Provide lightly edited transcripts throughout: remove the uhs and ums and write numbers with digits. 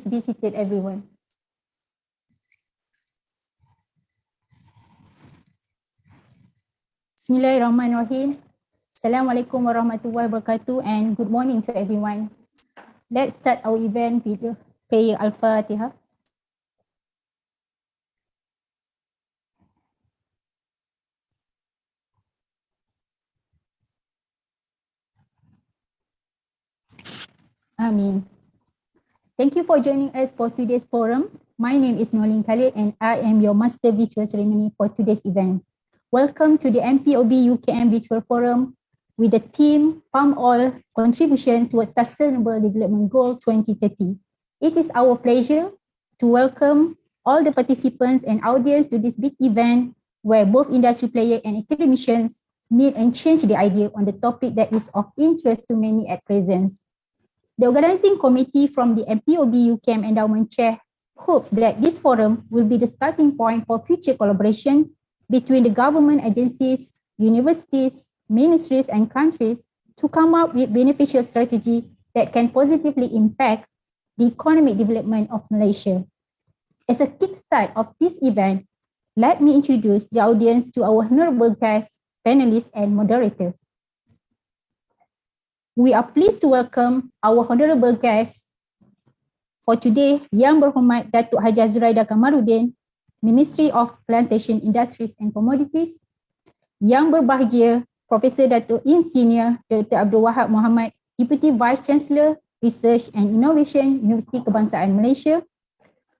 Please be seated, everyone. Bismillahirrahmanirrahim. Assalamualaikum warahmatullahi wabarakatuh and good morning to everyone. Let's start our event with the prayer Al-Fatihah. Amin. Thank you for joining us for today's forum. My name is Nolin Khalid and I am your Master Virtual Ceremony for today's event. Welcome to the MPOB-UKM Virtual Forum with the theme Palm Oil Contribution Towards Sustainable Development Goal 2030. It is our pleasure to welcome all the participants and audience to this big event where both industry players and academicians meet and change the idea on the topic that is of interest to many at present. The organizing committee from the MPOB-UKM Endowment Chair hopes that this forum will be the starting point for future collaboration between the government agencies, universities, ministries and countries to come up with beneficial strategy that can positively impact the economic development of Malaysia. As a kickstart of this event, let me introduce the audience to our honorable guests, panelists and moderator. We are pleased to welcome our honorable guests for today, Yang Berhormat Datuk Haji Zuraida Kamaruddin, Ministry of Plantation Industries and Commodities, Yang berbahagia Profesor Datuk Insinyur Dr. Abdul Wahab Muhammad, Deputy Vice Chancellor, Research and Innovation, Universiti Kebangsaan Malaysia,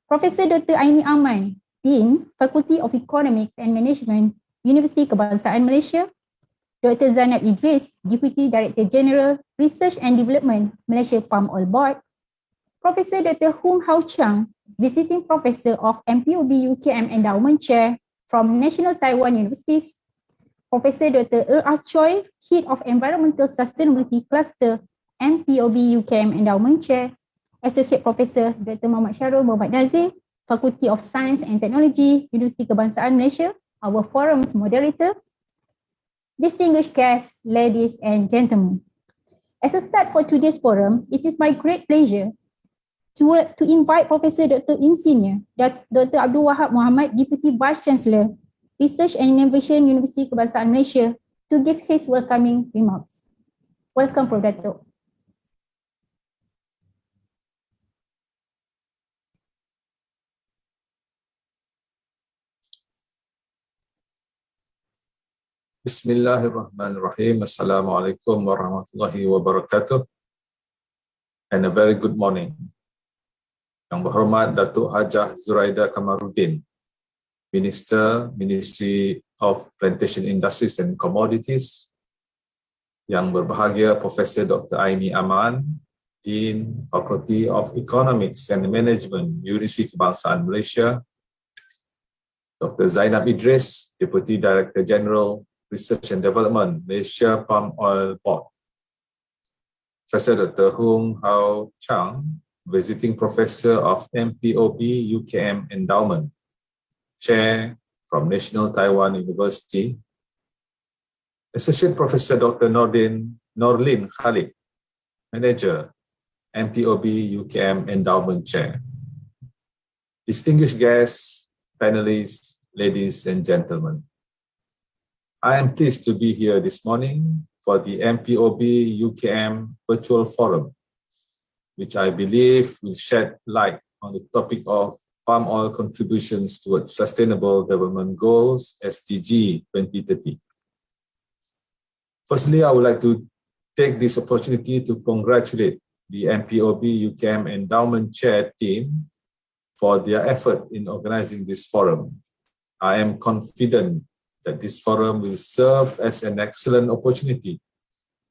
Profesor Dr. Aini Aman, Dean, Faculty of Economics and Management, Universiti Kebangsaan Malaysia, Dr. Zainab Idris, Deputy Director General, Research and Development, Malaysia Palm Oil Board, Profesor Dr. Hung Hao Chang, Visiting Professor of MPOB-UKM Endowment Chair from National Taiwan Universities, Professor Dr. Ah Choy, Head of Environmental Sustainability Cluster, MPOB-UKM Endowment Chair, Associate Professor Dr. Muhammad Shahrul Muhammad Nazir, Faculty of Science and Technology, Universiti Kebangsaan Malaysia, our forum's moderator, distinguished guests, ladies and gentlemen. As a start for today's forum, it is my great pleasure to invite Professor Dr. Insinyur Dr. Abdul Wahab Muhammad, Deputy Vice Chancellor, Research and Innovation, Universiti Kebangsaan Malaysia, to give his welcoming remarks. Welcome, Prof Dr. Bismillahirrahmanirrahim. Assalamualaikum warahmatullahi wabarakatuh. And a very good morning. Yang berhormat Datuk Hajah Zuraida Kamaruddin, Ministry of Plantation Industries and Commodities. Yang berbahagia Profesor Dr. Aini Aman, Dean, Faculty of Economics and Management, Universiti Kebangsaan Malaysia. Dr. Zainab Idris, Deputy Director General, Research and Development, Malaysia Palm Oil Board. Professor Dr. Hung Hao Chang, Visiting Professor of MPOB-UKM Endowment, Chair from National Taiwan University. Associate Professor Dr. Norlin Khalid, Manager, MPOB-UKM Endowment Chair. Distinguished guests, panelists, ladies and gentlemen. I am pleased to be here this morning for the MPOB-UKM Virtual Forum, which I believe will shed light on the topic of palm oil contributions towards Sustainable Development Goals, SDG 2030. Firstly, I would like to take this opportunity to congratulate the MPOB-UKM Endowment Chair team for their effort in organizing this forum. I am confident that this forum will serve as an excellent opportunity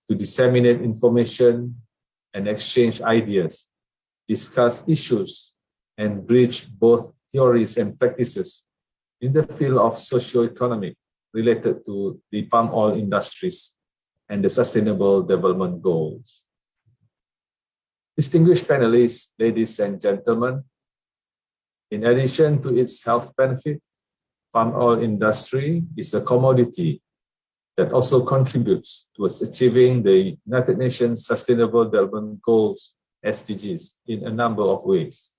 to disseminate information and exchange ideas, discuss issues, and bridge both theories and practices in the field of socio-economic related to the palm oil industries and the Sustainable Development Goals. Distinguished panelists, ladies and gentlemen, in addition to its health benefit, palm oil industry is a commodity that also contributes towards achieving the United Nations Sustainable Development Goals, SDGs, in a number of ways.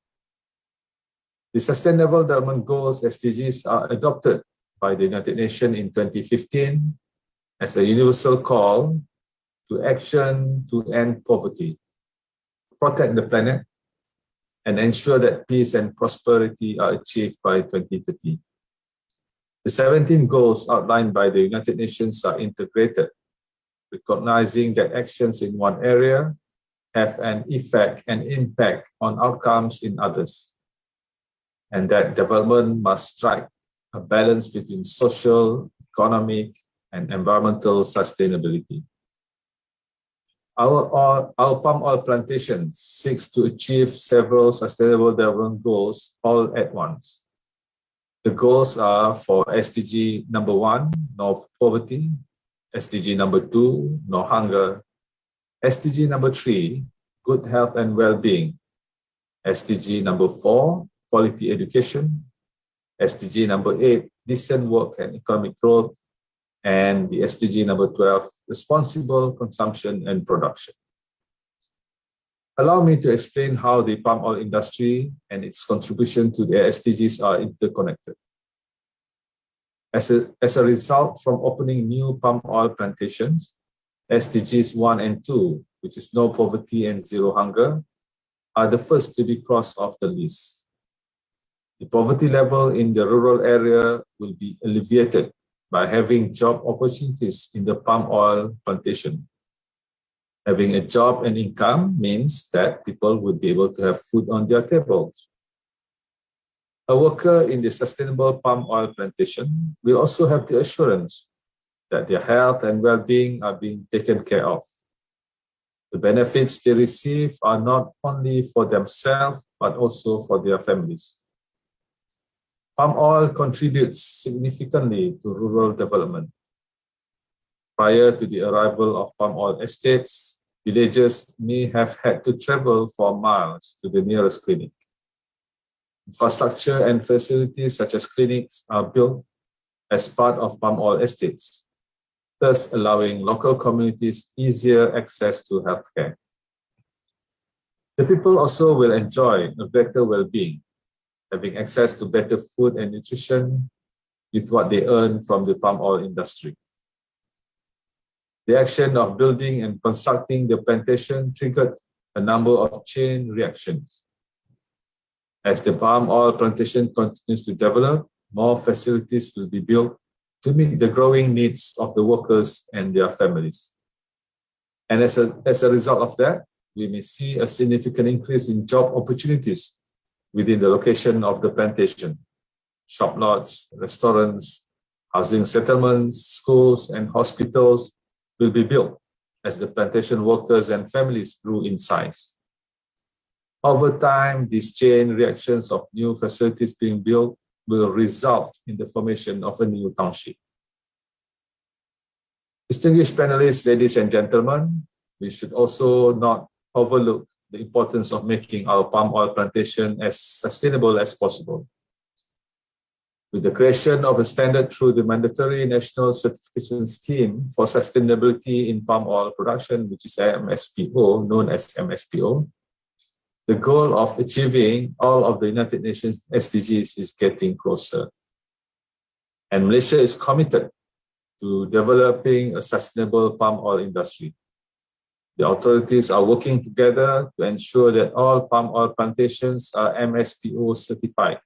The Sustainable Development Goals, SDGs, are adopted by the United Nations in 2015 as a universal call to action to end poverty, protect the planet, and ensure that peace and prosperity are achieved by 2030. The 17 goals outlined by the United Nations are integrated, recognizing that actions in one area have an effect and impact on outcomes in others, and that development must strike a balance between social, economic, and environmental sustainability. Our palm oil plantation seeks to achieve several sustainable development goals all at once. The goals are for SDG number 1, no poverty, SDG number 2, no hunger, SDG number 3, good health and well-being, SDG number 4, quality education, SDG number 8, decent work and economic growth, and the SDG number 12, responsible consumption and production. Allow me to explain how the palm oil industry and its contribution to the SDGs are interconnected. As a result from opening new palm oil plantations, SDGs 1 and 2, which is no poverty and zero hunger, are the first to be crossed off the list. The poverty level in the rural area will be alleviated by having job opportunities in the palm oil plantation. Having a job and income means that people would be able to have food on their tables. A worker in the sustainable palm oil plantation will also have the assurance that their health and well-being are being taken care of. The benefits they receive are not only for themselves, but also for their families. Palm oil contributes significantly to rural development. Prior to the arrival of palm oil estates, villagers may have had to travel for miles to the nearest clinic. Infrastructure and facilities such as clinics are built as part of palm oil estates, thus allowing local communities easier access to healthcare. The people also will enjoy a better well-being, having access to better food and nutrition with what they earn from the palm oil industry. The action of building and constructing the plantation triggered a number of chain reactions. As the palm oil plantation continues to develop, more facilities will be built to meet the growing needs of the workers and their families. And as a result of that, we may see a significant increase in job opportunities within the location of the plantation. Shop lots, restaurants, housing settlements, schools, and hospitals will be built as the plantation workers and families grew in size. Over time, these chain reactions of new facilities being built will result in the formation of a new township. Distinguished panelists, ladies and gentlemen, we should also not overlook the importance of making our palm oil plantation as sustainable as possible. With the creation of a standard through the mandatory national certification scheme for sustainability in palm oil production, which is MSPO, known as MSPO, the goal of achieving all of the United Nations SDGs is getting closer. And Malaysia is committed to developing a sustainable palm oil industry. The authorities are working together to ensure that all palm oil plantations are MSPO certified,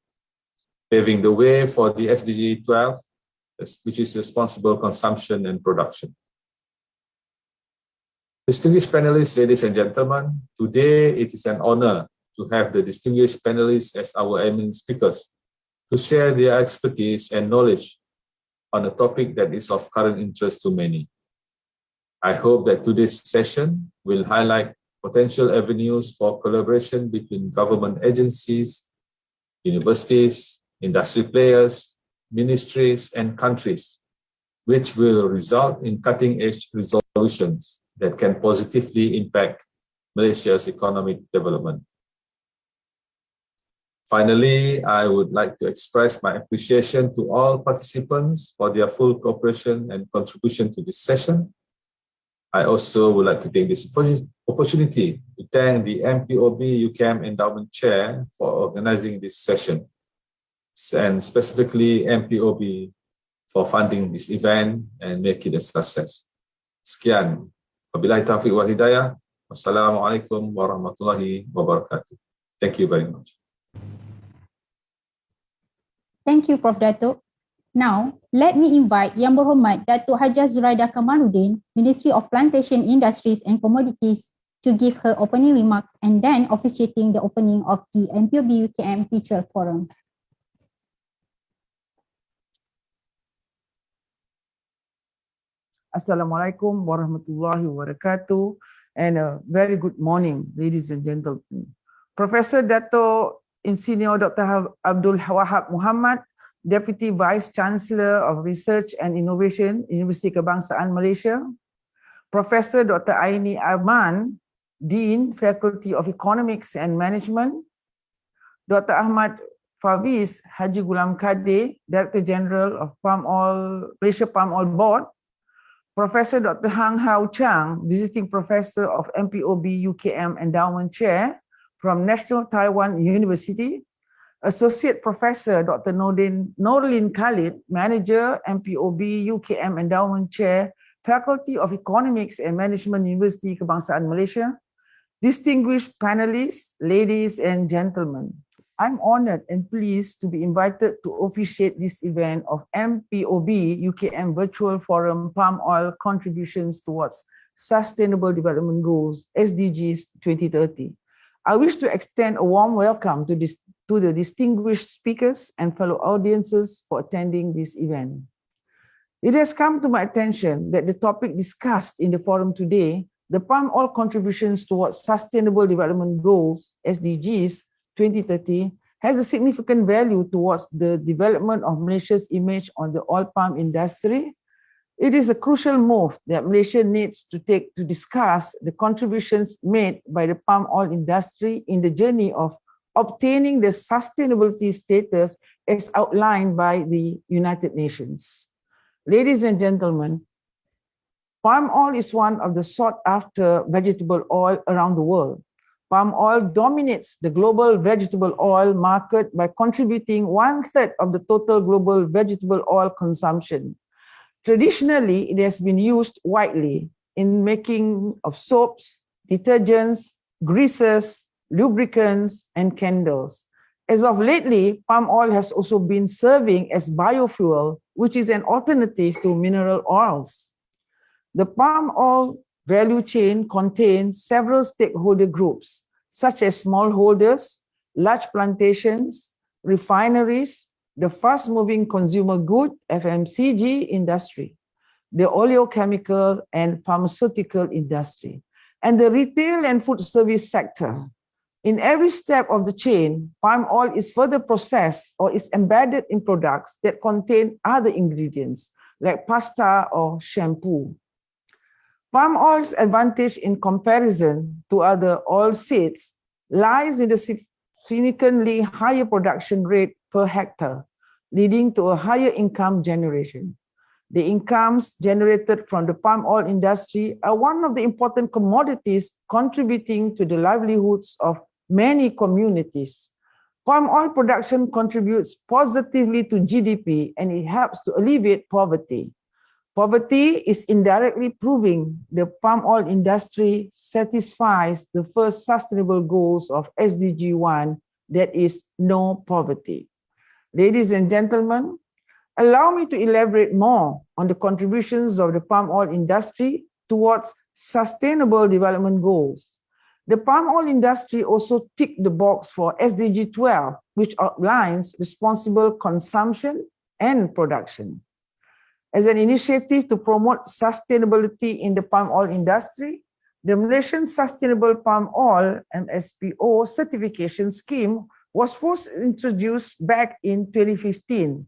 paving the way for the SDG 12, which is responsible consumption and production. Distinguished panelists, ladies and gentlemen, today it is an honor to have the distinguished panelists as our eminent speakers to share their expertise and knowledge on a topic that is of current interest to many. I hope that today's session will highlight potential avenues for collaboration between government agencies, universities, industry players, ministries, and countries, which will result in cutting-edge resolutions that can positively impact Malaysia's economic development. Finally, I would like to express my appreciation to all participants for their full cooperation and contribution to this session. I also would like to take this opportunity to thank the MPOB-UKM Endowment Chair for organizing this session. and specifically MPOB for funding this event and make it a success. Sekian. Wabillahi taufiq wal hidayah. Wassalamualaikum warahmatullahi wabarakatuh. Thank you very much. Thank you, Prof. Datuk. Now, let me invite Yang Berhormat Datuk Hajah Zuraidah Kamaluddin, Ministry of Plantation Industries and Commodities, to give her opening remarks and then officiating the opening of the MPOB-UKM Virtual Forum. Assalamualaikum warahmatullahi wabarakatuh, and a very good morning, ladies and gentlemen. Professor Dato Insinyur Dr. Abdul Wahab Muhammad, Deputy Vice Chancellor of Research and Innovation, Universiti Kebangsaan Malaysia, Professor Dr. Aini Aman, Dean, Faculty of Economics and Management, Dr. Ahmad Parveez Haji Ghulan Kadir, Director General of Malaysia Palm Oil Board, Professor Dr. Chang, Visiting Professor of MPOB-UKM Endowment Chair from National Taiwan University, Associate Professor Dr. Norlin Khalid, Manager, MPOB-UKM Endowment Chair, Faculty of Economics and Management, Universiti Kebangsaan Malaysia, distinguished panelists, ladies and gentlemen. I'm honored and pleased to be invited to officiate this event of MPOB-UKM Virtual Forum Palm Oil Contributions Towards Sustainable Development Goals, SDGs 2030. I wish to extend a warm welcome to the distinguished speakers and fellow audiences for attending this event. It has come to my attention that the topic discussed in the forum today, the palm oil contributions towards Sustainable Development Goals, SDGs 2030, has a significant value towards the development of Malaysia's image on the oil palm industry. It is a crucial move that Malaysia needs to take to discuss the contributions made by the palm oil industry in the journey of obtaining the sustainability status as outlined by the United Nations. Ladies and gentlemen, palm oil is one of the sought-after vegetable oil around the world. Palm oil dominates the global vegetable oil market by contributing 1/3 of the total global vegetable oil consumption. Traditionally, it has been used widely in making of soaps, detergents, greases, lubricants, and candles. As of lately, palm oil has also been serving as biofuel, which is an alternative to mineral oils. The palm oil value chain contains several stakeholder groups, such as smallholders, large plantations, refineries, the fast-moving consumer good FMCG industry, the oleochemical and pharmaceutical industry, and the retail and food service sector. In every step of the chain, palm oil is further processed or is embedded in products that contain other ingredients, like pasta or shampoo. Palm oil's advantage in comparison to other oilseeds lies in the significantly higher production rate per hectare, leading to a higher income generation. The incomes generated from the palm oil industry are one of the important commodities contributing to the livelihoods of many communities. Palm oil production contributes positively to GDP and it helps to alleviate poverty. Poverty is indirectly proving the palm oil industry satisfies the first sustainable goals of SDG 1, that is no poverty. Ladies and gentlemen, allow me to elaborate more on the contributions of the palm oil industry towards sustainable development goals. The palm oil industry also ticked the box for SDG 12, which outlines responsible consumption and production. As an initiative to promote sustainability in the palm oil industry, the Malaysian Sustainable Palm Oil MSPO certification scheme was first introduced back in 2015.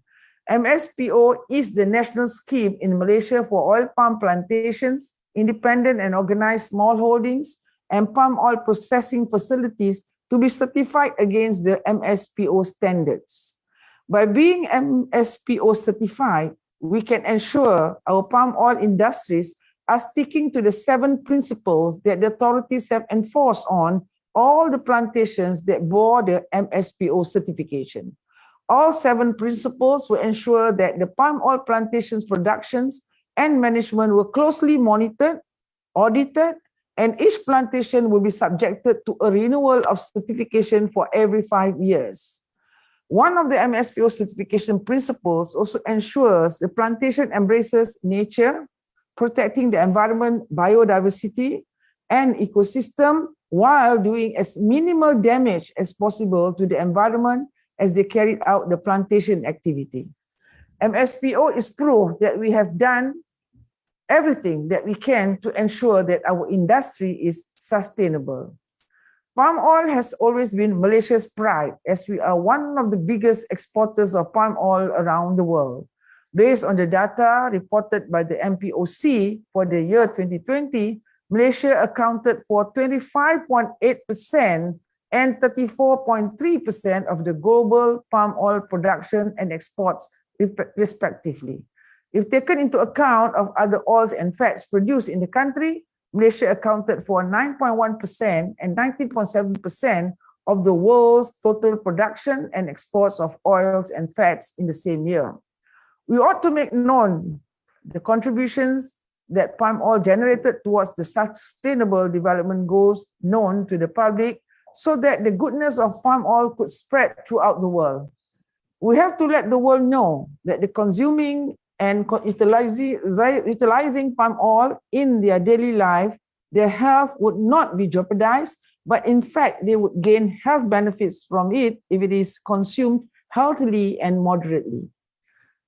MSPO is the national scheme in Malaysia for oil palm plantations, independent and organized smallholdings, and palm oil processing facilities to be certified against the MSPO standards. By being MSPO certified, we can ensure our palm oil industries are sticking to the 7 principles that the authorities have enforced on all the plantations that bore the MSPO certification. All 7 principles will ensure that the palm oil plantations productions and management were closely monitored, audited, and each plantation will be subjected to a renewal of certification for every 5 years. One of the MSPO certification principles also ensures the plantation embraces nature, protecting the environment, biodiversity, and ecosystem while doing as minimal damage as possible to the environment as they carried out the plantation activity. MSPO is proof that we have done everything that we can to ensure that our industry is sustainable. Palm oil has always been Malaysia's pride, as we are one of the biggest exporters of palm oil around the world. Based on the data reported by the MPOC for the year 2020, Malaysia accounted for 25.8% and 34.3% of the global palm oil production and exports, respectively. If taken into account of other oils and fats produced in the country, Malaysia accounted for 9.1% and 19.7% of the world's total production and exports of oils and fats in the same year. We ought to make known the contributions that palm oil generated towards the sustainable development goals known to the public so that the goodness of palm oil could spread throughout the world. We have to let the world know that the consuming and utilizing palm oil in their daily life, their health would not be jeopardized, but in fact, they would gain health benefits from it if it is consumed healthily and moderately.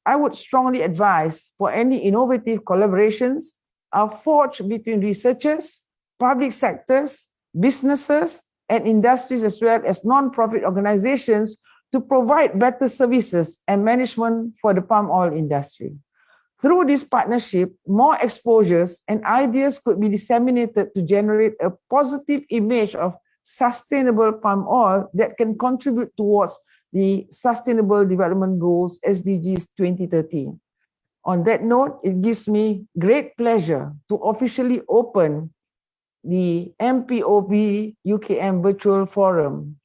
I would strongly advise for any innovative collaborations are forged between researchers, public sectors, businesses, and industries as well as non-profit organizations to provide better services and management for the palm oil industry. Through this partnership, more exposures and ideas could be disseminated to generate a positive image of sustainable palm oil that can contribute towards the Sustainable Development Goals SDGs 2030. On that note, it gives me great pleasure to officially open the MPOB-UKM Virtual Forum,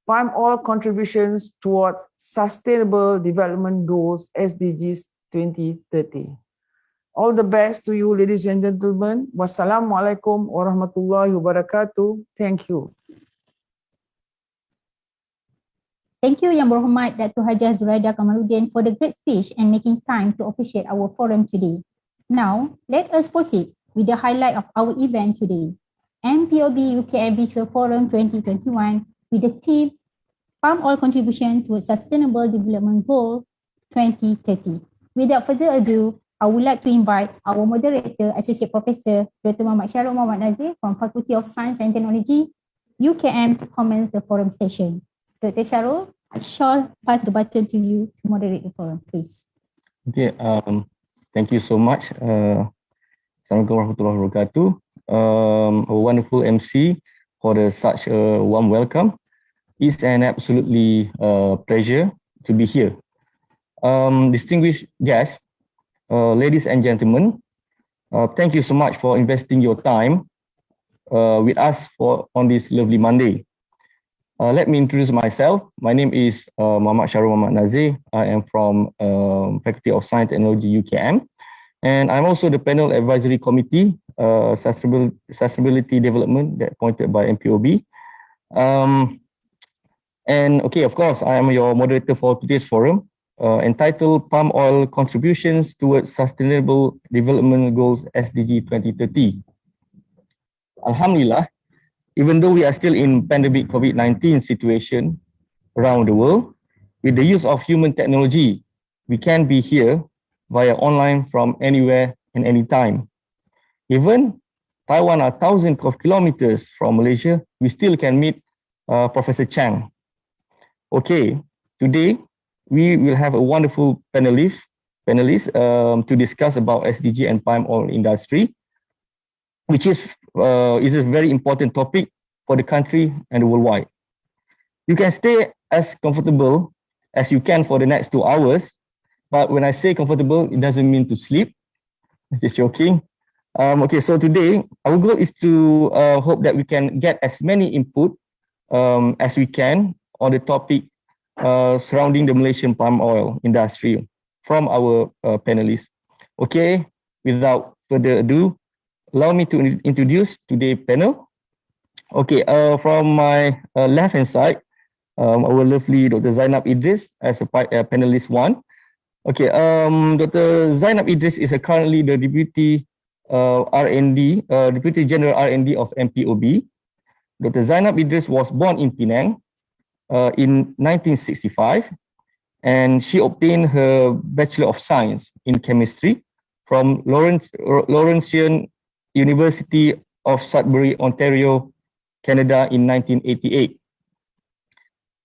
Palm Oil Contributions Towards Sustainable Development Goals SDGs 2030. All the best to you, ladies and gentlemen. Wassalamualaikum warahmatullahi wabarakatuh. Thank you. Thank you, Yang Berhormat Datuk Hajah Zuraida Kamaluddin for the great speech and making time to officiate our forum today. Now, let us proceed with the highlight of our event today. MPOB-UKM Virtual Forum 2021 with the theme Palm Oil Contribution to Sustainable Development Goal 2030. Without further ado, I would like to invite our moderator, Associate Professor Dr. Shahrul Nazir from Faculty of Science and Technology, UKM, to commence the forum session. Dr. Shahrul, I shall pass the baton to you to moderate the forum, please. Okay, thank you so much. Assalamualaikum warahmatullahi wabarakatuh. A wonderful MC for such a warm welcome. It's an absolutely pleasure to be here. Distinguished guests, ladies and gentlemen, thank you so much for investing your time with us on this lovely Monday. Let me introduce myself. My name is Shahrul Nazir. I am from Faculty of Science and Technology UKM, and I'm also the panel advisory committee, sustainability development that appointed by MPOB. And okay, of course, I am your moderator for today's forum, entitled Palm Oil Contributions Towards Sustainable Development Goals SDG 2030. Alhamdulillah, even though we are still in pandemic COVID-19 situation around the world, with the use of human technology, we can be here via online from anywhere and anytime. Even Taiwan are thousands of kilometers from Malaysia, we still can meet Professor Chang. Okay, today we will have a wonderful panelists to discuss about SDG and palm oil industry, which is a very important topic for the country and worldwide. You can stay as comfortable as you can for the next 2 hours, but when I say comfortable, it doesn't mean to sleep. Just joking. Okay, so today our goal is to hope that we can get as many input as we can on the topic surrounding the Malaysian palm oil industry from our panelists. Okay, without further ado, allow me to introduce today's panel. Okay, from my left-hand side, our lovely Dr. Zainab Idris as a panelist one. Okay, Dr. Zainab Idris is currently the Deputy R&D, Deputy General R&D of MPOB. Dr. Zainab Idris was born in Penang in 1965, and she obtained her Bachelor of Science in Chemistry from Laurentian University of Sudbury, Ontario, Canada in 1988.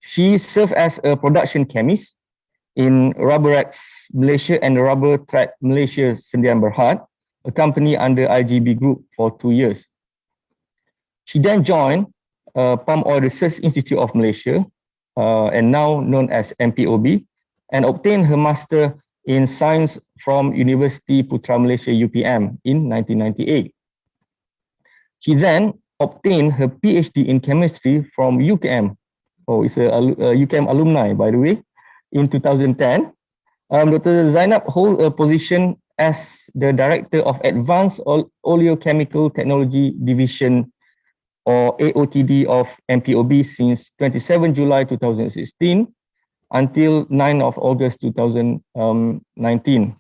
She served as a production chemist in Rubberex Malaysia and Rubber Track Malaysia Sdn Bhd, a company under IGB Group, for 2 years. She then joined Palm Oil Research Institute of Malaysia, and now known as MPOB, and obtained her Master in Science from University Putra Malaysia UPM in 1998. She then obtained her PhD in Chemistry from UKM. Oh, it's a UKM alumni, by the way, in 2010. Dr. Zainab holds a position as the Director of Advanced Oleochemical Technology Division, or AOTD, of MPOB since 27 July 2016 until 9 of August 2019.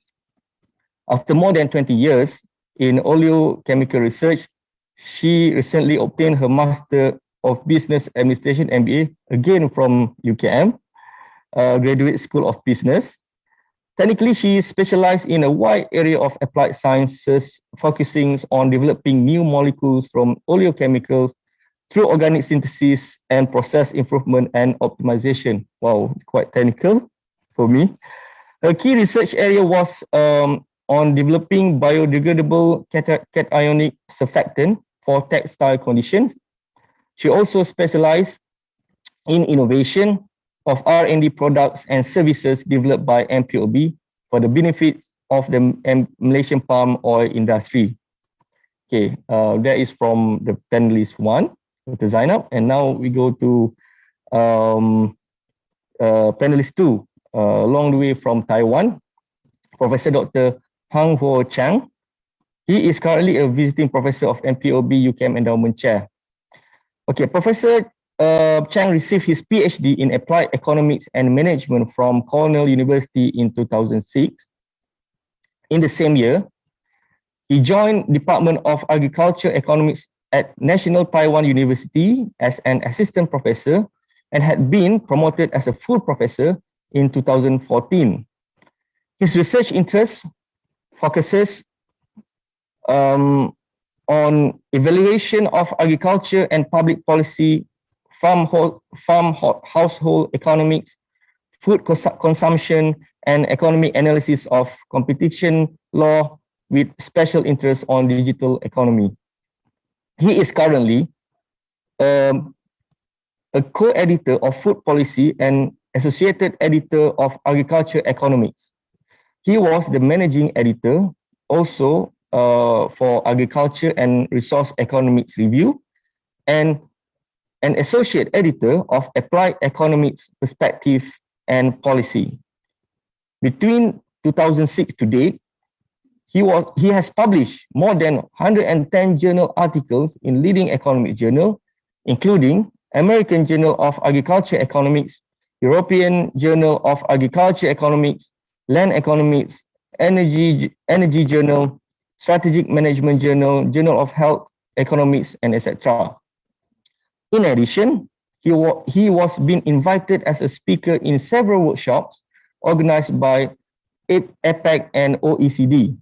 After more than 20 years in oleochemical research, she recently obtained her Master of Business Administration MBA, again from UKM, Graduate School of Business. Technically, she specialized in a wide area of applied sciences, focusing on developing new molecules from oleochemicals through organic synthesis and process improvement and optimization. Wow, quite technical for me. Her key research area was on developing biodegradable cationic surfactant for textile conditions. She also specialized in innovation of R&D products and services developed by MPOB for the benefit of the Malaysian palm oil industry. Okay, that is from the panelist one, Dr. Zainab, and now we go to panelist two, along the way from Taiwan, Professor Dr. Hang Ho Chang. He is currently a visiting professor of MPOB-UKM Endowment Chair. Okay, Professor Chang received his PhD in Applied Economics and Management from Cornell University in 2006. In the same year, he joined Department of Agriculture Economics at National Taiwan University as an assistant professor and had been promoted as a full professor in 2014. His research interest focuses on evaluation of agriculture and public policy, household economics, food consumption, and economic analysis of competition law with special interest on digital economy. He is currently a co-editor of Food Policy and associated editor of Agriculture Economics. He was the managing editor also for Agriculture and Resource Economics Review and an associate editor of Applied Economics Perspective and Policy. Between 2006 to date, he has published more than 110 journal articles in leading economic journals, including American Journal of Agriculture Economics, European Journal of Agriculture Economics, Land Economics, Energy Journal, Strategic Management Journal, Journal of Health Economics, and etc. In addition, he was being invited as a speaker in several workshops organized by APEC and OECD.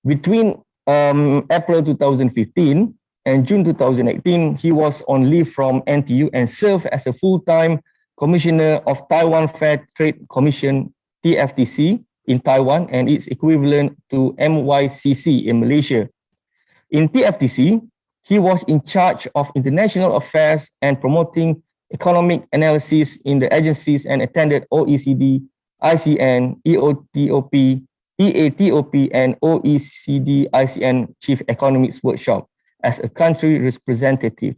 Between April 2015 and June 2018, he was on leave from NTU and served as a full-time Commissioner of Taiwan Fair Trade Commission, TFTC, in Taiwan and its equivalent to MYCC in Malaysia. In TFTC, he was in charge of international affairs and promoting economic analysis in the agencies and attended OECD, ICN, EATOP, and OECD ICN Chief Economics Workshop as a country representative.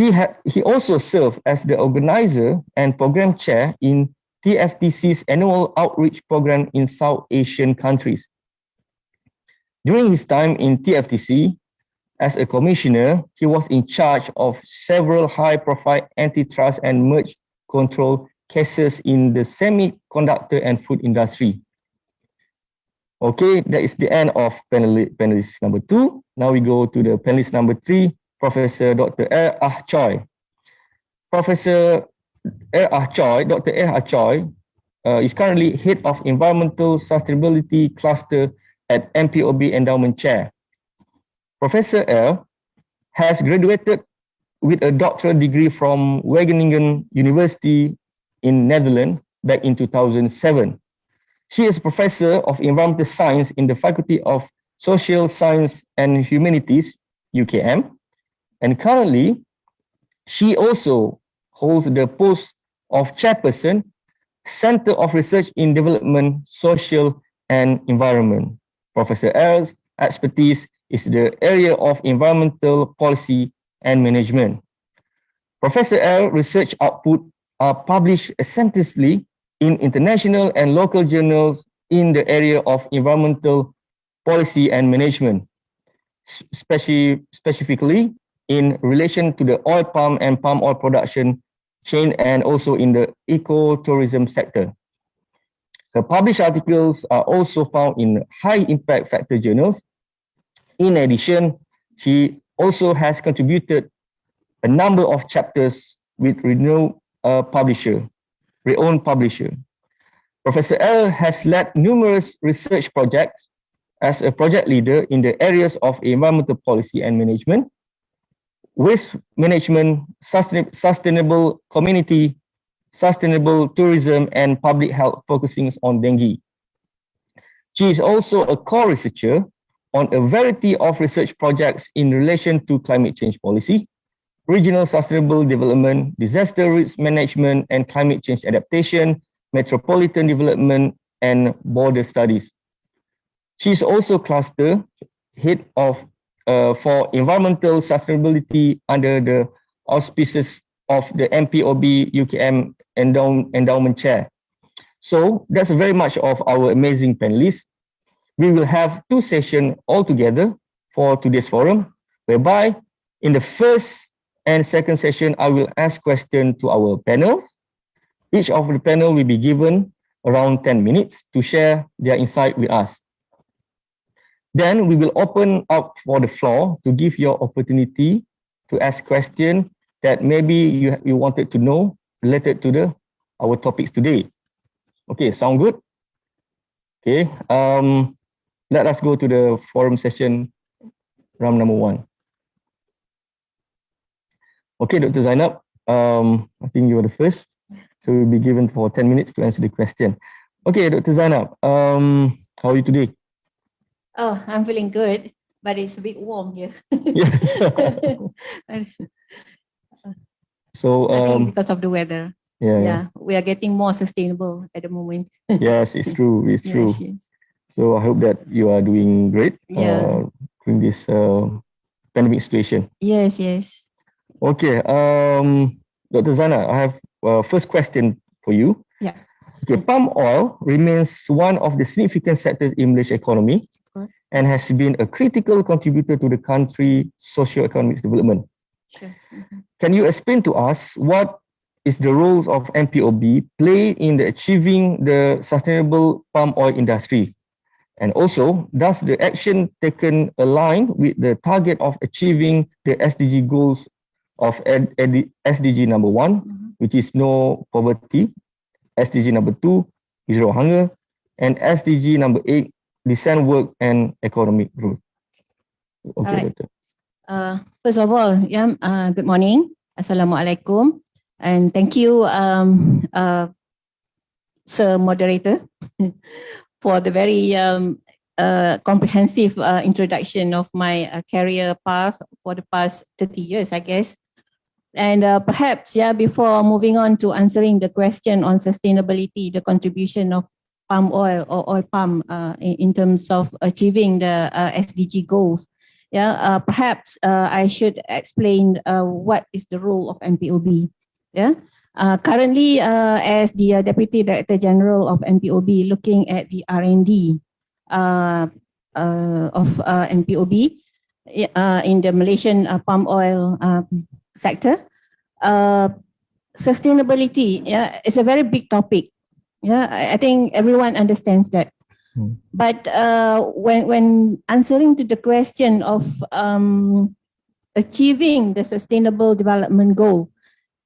He also served as the organizer and program chair in TFTC's annual outreach program in South Asian countries. During his time in TFTC, as a commissioner, he was in charge of several high-profile antitrust and merge control cases in the semiconductor and food industry. Okay, that is the end of panelist number 2. Now we go to the panelist number 3, Professor Dr. Ah Choy. Professor Ah Choy, Dr. Ah Choy is currently head of Environmental Sustainability Cluster at MPOB Endowment Chair. Professor has graduated with a doctoral degree from Wageningen University in Netherlands back in 2007. She is professor of environmental science in the Faculty of Social Science and Humanities, UKM, and currently she also holds the post of chairperson, Center of Research in Development, Social and Environment. Professor L's expertise is the area of environmental policy and management. Professor L research output are published extensively in international and local journals in the area of environmental policy and management, specifically in relation to the oil palm and palm oil production chain and also in the ecotourism sector. Her published articles are also found in high impact factor journals. In addition, she also has contributed a number of chapters with renowned publisher. Professor L has led numerous research projects as a project leader in the areas of environmental policy and management, waste management, sustainable community, sustainable tourism, and public health, focusing on dengue. She is also a co-researcher on a variety of research projects in relation to climate change policy, regional sustainable development, disaster risk management and climate change adaptation, metropolitan development, and border studies. She is also cluster head of for environmental sustainability under the auspices of the MPOB-UKM Endowment Chair. So that's very much of our amazing panelists. We will have 2 sessions altogether for today's forum, whereby in the first and second session, I will ask questions to our panel. Each of the panel will be given around 10 minutes to share their insight with us. Then we will open up for the floor to give you opportunity to ask questions that maybe you wanted to know related to our topics today. Okay, sound good? Okay, let us go to the forum session, round number 1. Okay, Dr. Zainab, I think you are the first. So you'll be given for 10 minutes to answer the question. Okay, Dr. Zainab, how are you today? Oh, I'm feeling good, but it's a bit warm here. Yes. So, I think because of the weather. yeah, We are getting more sustainable at the moment. yes, it's true. It's true. Yes, yes. So I hope that you are doing great during this pandemic situation. Yes, yes. Okay, Dr. Zana, I have first question for you. Yeah. Okay, palm oil remains one of the significant sectors in Malaysian economy and has been a critical contributor to the country's socio-economic development. Sure. Can you explain to us what is the roles of MPOB play in the achieving the sustainable palm oil industry? And also, does the action taken align with the target of achieving the SDG goals of SDG number 1, which is no poverty, SDG number 2, zero hunger, and SDG number 8, decent work and economic growth? Okay, Alright. First of all, good morning. Assalamualaikum. And thank you, Sir Moderator, for the very comprehensive introduction of my career path for the past 30 years, I guess. And perhaps, before moving on to answering the question on sustainability, the contribution of palm oil or oil palm in terms of achieving the SDG goals, Perhaps I should explain what is the role of MPOB. Currently, as the Deputy Director General of MPOB, looking at the R&D of MPOB in the Malaysian palm oil sector, sustainability is a very big topic. I think everyone understands that. But when answering to the question of achieving the Sustainable Development Goal,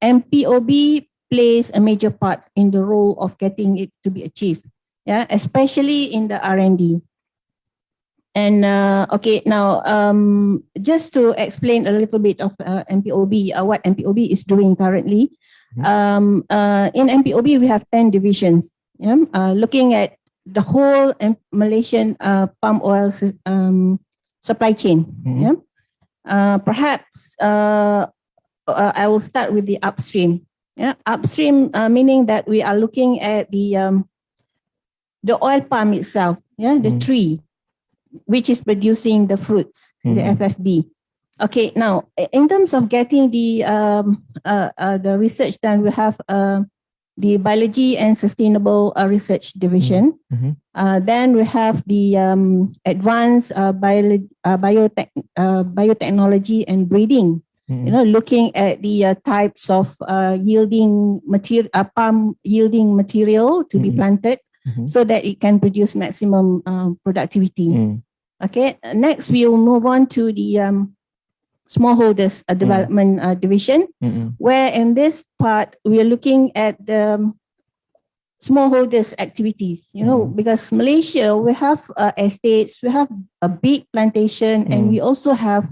MPOB plays a major part in the role of getting it to be achieved, especially in the R&D. And okay, now just to explain a little bit of MPOB, what MPOB is doing currently. In MPOB, we have 10 divisions. Looking at the whole Malaysian palm oil supply chain. Perhaps I will start with the upstream. Upstream meaning that we are looking at the oil palm itself, the tree, which is producing the fruits, the FFB. Okay, now in terms of getting the research done, we have the Biology and Sustainable Research Division. Then we have the Advanced Biotechnology and Breeding. Looking at the types of yielding material, palm yielding material to be planted, so that it can produce maximum productivity. Okay, next we will move on to the smallholders development division, where in this part we are looking at the smallholders activities. Because Malaysia, we have estates, we have a big plantation, and we also have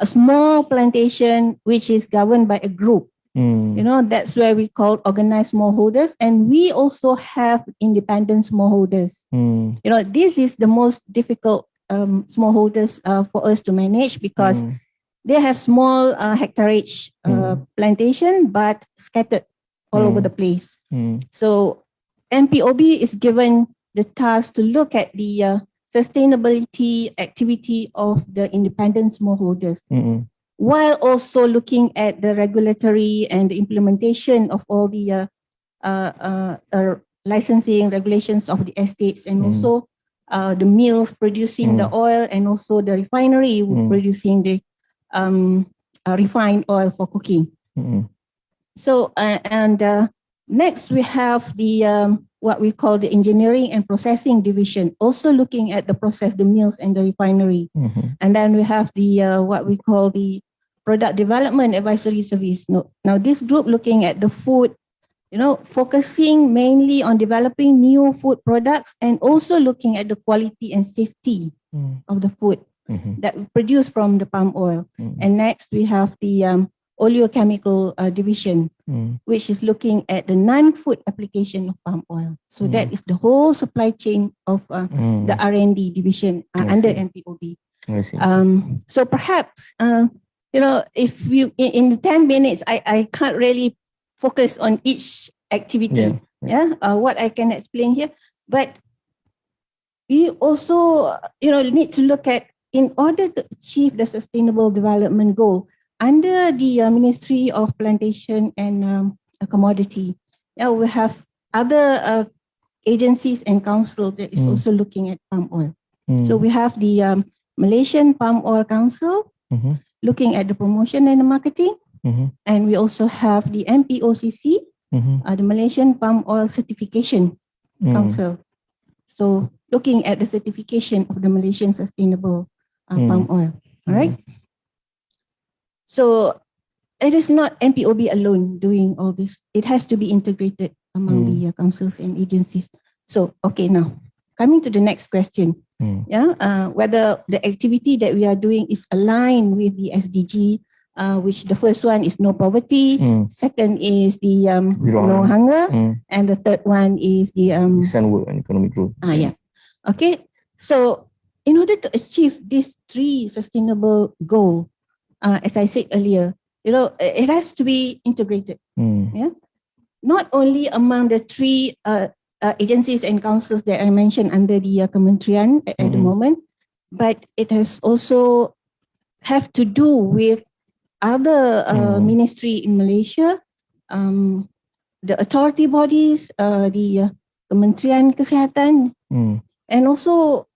a small plantation which is governed by a group. That's where we call organized smallholders, and we also have independent smallholders. This is the most difficult smallholders for us to manage, because they have small hectareage plantation but scattered all over the place. So MPOB is given the task to look at the sustainability activity of the independent smallholders, while also looking at the regulatory and the implementation of all the licensing regulations of the estates, and also the mills producing the oil, and also the refinery producing the refined oil for cooking. So next we have the what we call the Engineering and Processing Division, also looking at the process, the mills and the refinery. And then we have the what we call the Product Development Advisory Service. Now this group looking at the food, focusing mainly on developing new food products, and also looking at the quality and safety of the food that we produce from the palm oil. And next we have the Oleochemical Division, which is looking at the non-food application of palm oil. So that is the whole supply chain of the R&D division under MPOB. So perhaps, if you, in 10 minutes, I can't really focus on each activity. What I can explain here, but we also, need to look at, in order to achieve the Sustainable Development Goal under the Ministry of Plantation and Commodity, we have other agencies and council that is also looking at palm oil. So we have the Malaysian Palm Oil Council, looking at the promotion and the marketing. And we also have the MPOCC, the Malaysian Palm Oil Certification Council. So looking at the certification of the Malaysian sustainable palm oil. All right. So it is not MPOB alone doing all this. It has to be integrated among the councils and agencies. So, okay, now coming to the next question. Whether the activity that we are doing is aligned with the SDG, which the first one is no poverty, second is the no hunger, and the third one is the decent work and economic growth. Okay, so in order to achieve these three sustainable goals, as I said earlier, it has to be integrated. Not only among the three agencies and councils that I mentioned under the Kementerian at the moment, but it has also have to do with other ministry in Malaysia, the authority bodies, the Kementerian Kesihatan, and also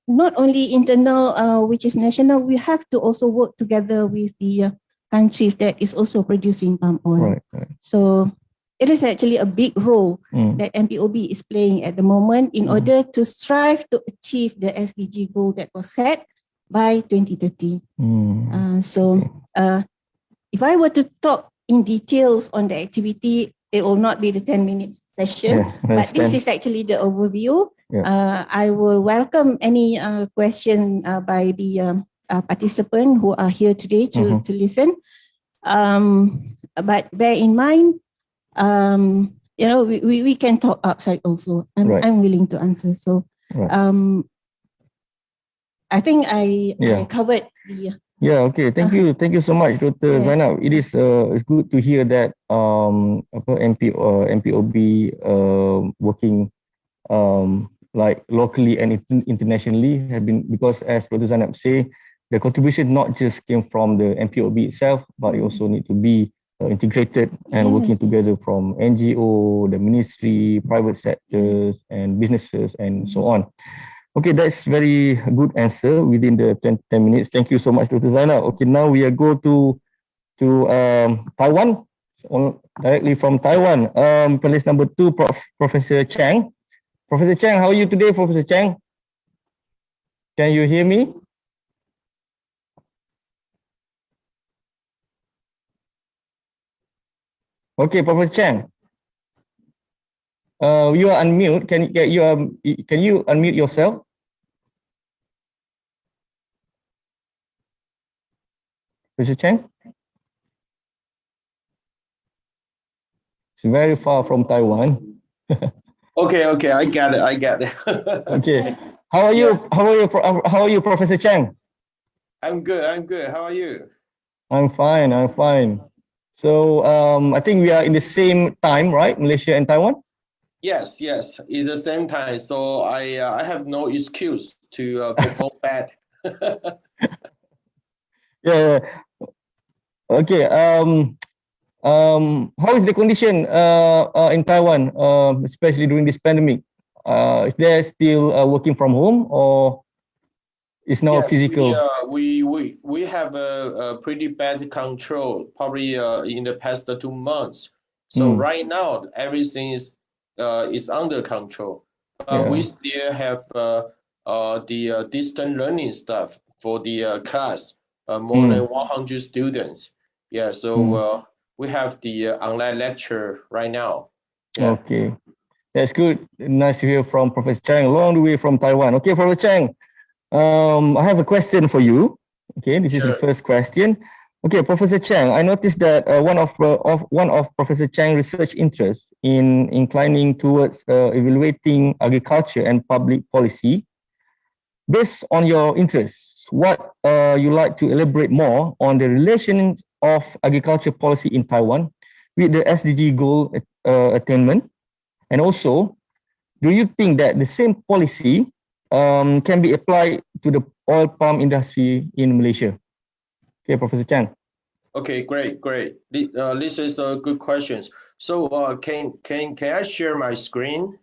not only internal, which is national, we have to also work together with the countries that is also producing palm oil. Right. So it is actually a big role that MPOB is playing at the moment in order to strive to achieve the SDG goal that was set by 2030. If I were to talk in details on the activity, it will not be the 10-minute session, but this is actually the overview. I will welcome any question by the participants who are here today to listen. But bear in mind, we can talk outside also. I'm willing to answer. So I think I covered the... Okay. Thank you so much, Dr. Zainab. It is it's good to hear that MPOB working like locally and internationally have been, because as Dr. Zainab say, the contribution not just came from the MPOB itself, but it also need to be integrated and working together from NGO, the ministry, private sectors, and businesses, and so on. Okay, that's very good answer within the 10 minutes. Thank you so much, Dr. Zainab. Okay, now we are go to Taiwan, directly from Taiwan. Panelist number 2, Professor Chang. Professor Chang, how are you today, Professor Chang? Can you hear me? Okay, Professor Chang. You are unmute. Can you unmute yourself? Professor Chang? It's very far from Taiwan. Okay, I get it. Okay. How are you? How are you, Professor Chang? I'm good. How are you? I'm fine. So I think we are in the same time, right? Malaysia and Taiwan? Yes, it's the same time. So I have no excuse to perform bad. Yeah. Okay. How is the condition in Taiwan, especially during this pandemic? Is there still working from home, or is now physical? We have a pretty bad control, probably in the past 2 months. So right now everything is under control. We still have the distant learning stuff for the class, more than 100 students. So we have the online lecture right now. Okay, that's good. Nice to hear from Professor Chang, long way from Taiwan. Okay, Professor Chang, I have a question for you. Okay, this is the first question. Okay, Professor Chang, I noticed that one of Professor Chang's research interests in inclining towards evaluating agriculture and public policy. Based on your interests, what you like to elaborate more on the relation of agriculture policy in Taiwan with the SDG goal attainment, and also, do you think that the same policy can be applied to the oil palm industry in Malaysia? Okay, Professor Chang. Okay, great. This is a good question. So, can I share my screen?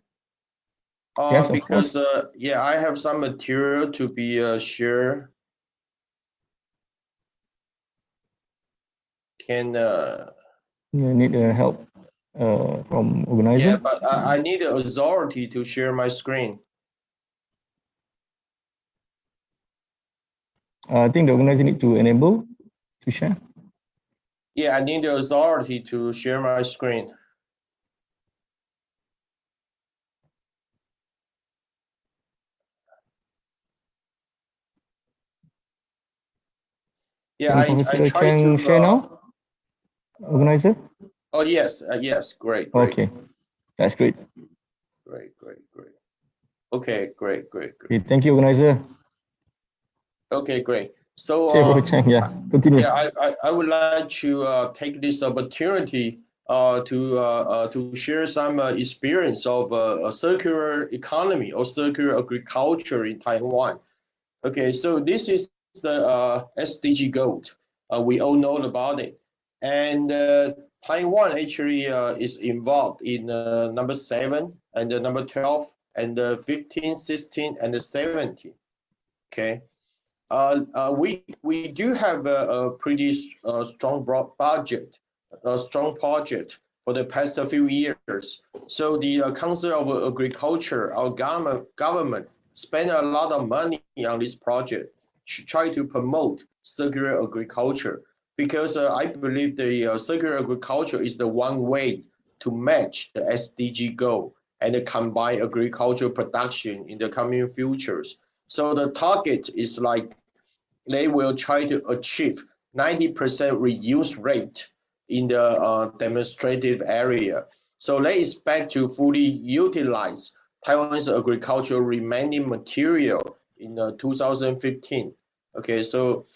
Yes, of because course. I have some material to be shared. Can you need help from organizer? Yeah, but I need the authority to share my screen. I think the organizer need to enable to share. Yeah, I need the authority to share my screen. Yeah, I try to share now. Organizer. Oh yes, great. Okay, that's great. Great. Okay, great. Okay, thank you, organizer. Okay, great. So continue. Yeah, I would like to take this opportunity to share some experience of a circular economy or circular agriculture in Taiwan. Okay, so this is the SDG goal. We all know about it. And Taiwan actually is involved in number 7 and number 12 and 15, 16, and 17. Okay. We do have a pretty strong budget, a strong project for the past few years. So the Council of Agriculture, our government spent a lot of money on this project to try to promote circular agriculture, because I believe the circular agriculture is the one way to match the SDG goal and combine agricultural production in the coming futures. So the target is like they will try to achieve 90% reuse rate in the demonstrative area. So they expect to fully utilize Taiwan's agricultural remaining material in 2015. Okay, so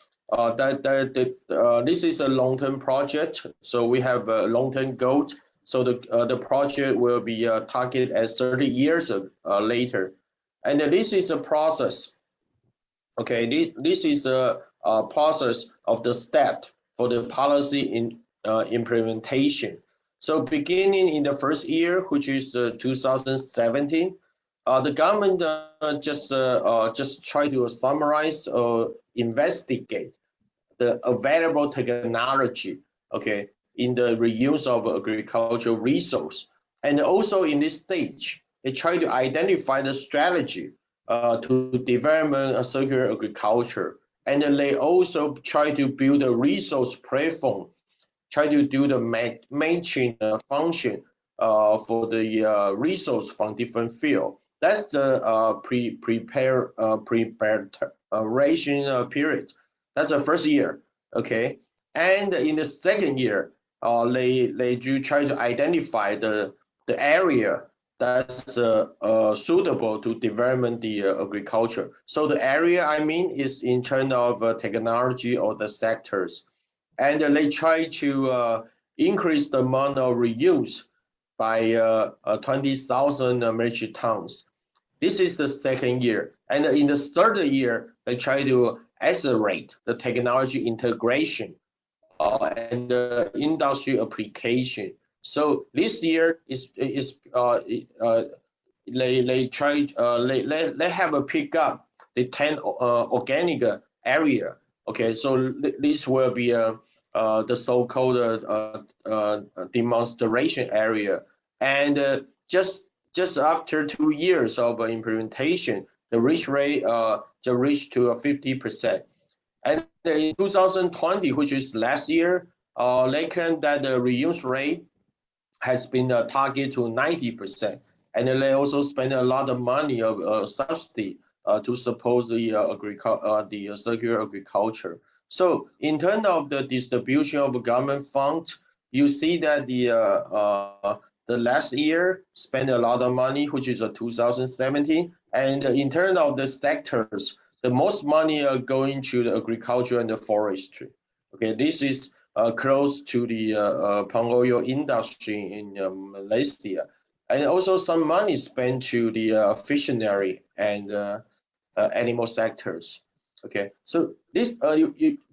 this is a long-term project. So we have a long-term goal. So the project will be targeted at 30 years later. And this is a process. Okay, this is the process of the step for the policy in implementation. So beginning in the first year, which is 2017, the government just try to summarize or investigate the available technology, okay, in the reuse of agricultural resource. And also in this stage, they try to identify the strategy to develop a circular agriculture. And then they also try to build a resource platform, try to do the matching function for the resource from different field. That's the preparation period. That's the first year, okay? And in the second year, they do try to identify the area that's suitable to develop the agriculture. So the area I mean is in terms of technology or the sectors. And they try to increase the amount of reuse by 20,000 metric tons. This is the second year. And in the third year, they try to accelerate the technology integration and industry application. So this year they have a pickup the 10 organic area. Okay, so this will be the so-called demonstration area, and just after 2 years of implementation, the reach rate just reached to 50%. And in 2020, which is last year, they claim that the reuse rate has been targeted to 90%. And then they also spend a lot of money of subsidy to support the circular agriculture. So in terms of the distribution of government funds, you see that the last year spent a lot of money, which is 2017. And in terms of the sectors, the most money are going to the agriculture and the forestry. Okay, this is close to the palm oil industry in Malaysia, and also some money spent to the fishery and animal sectors. Okay, so this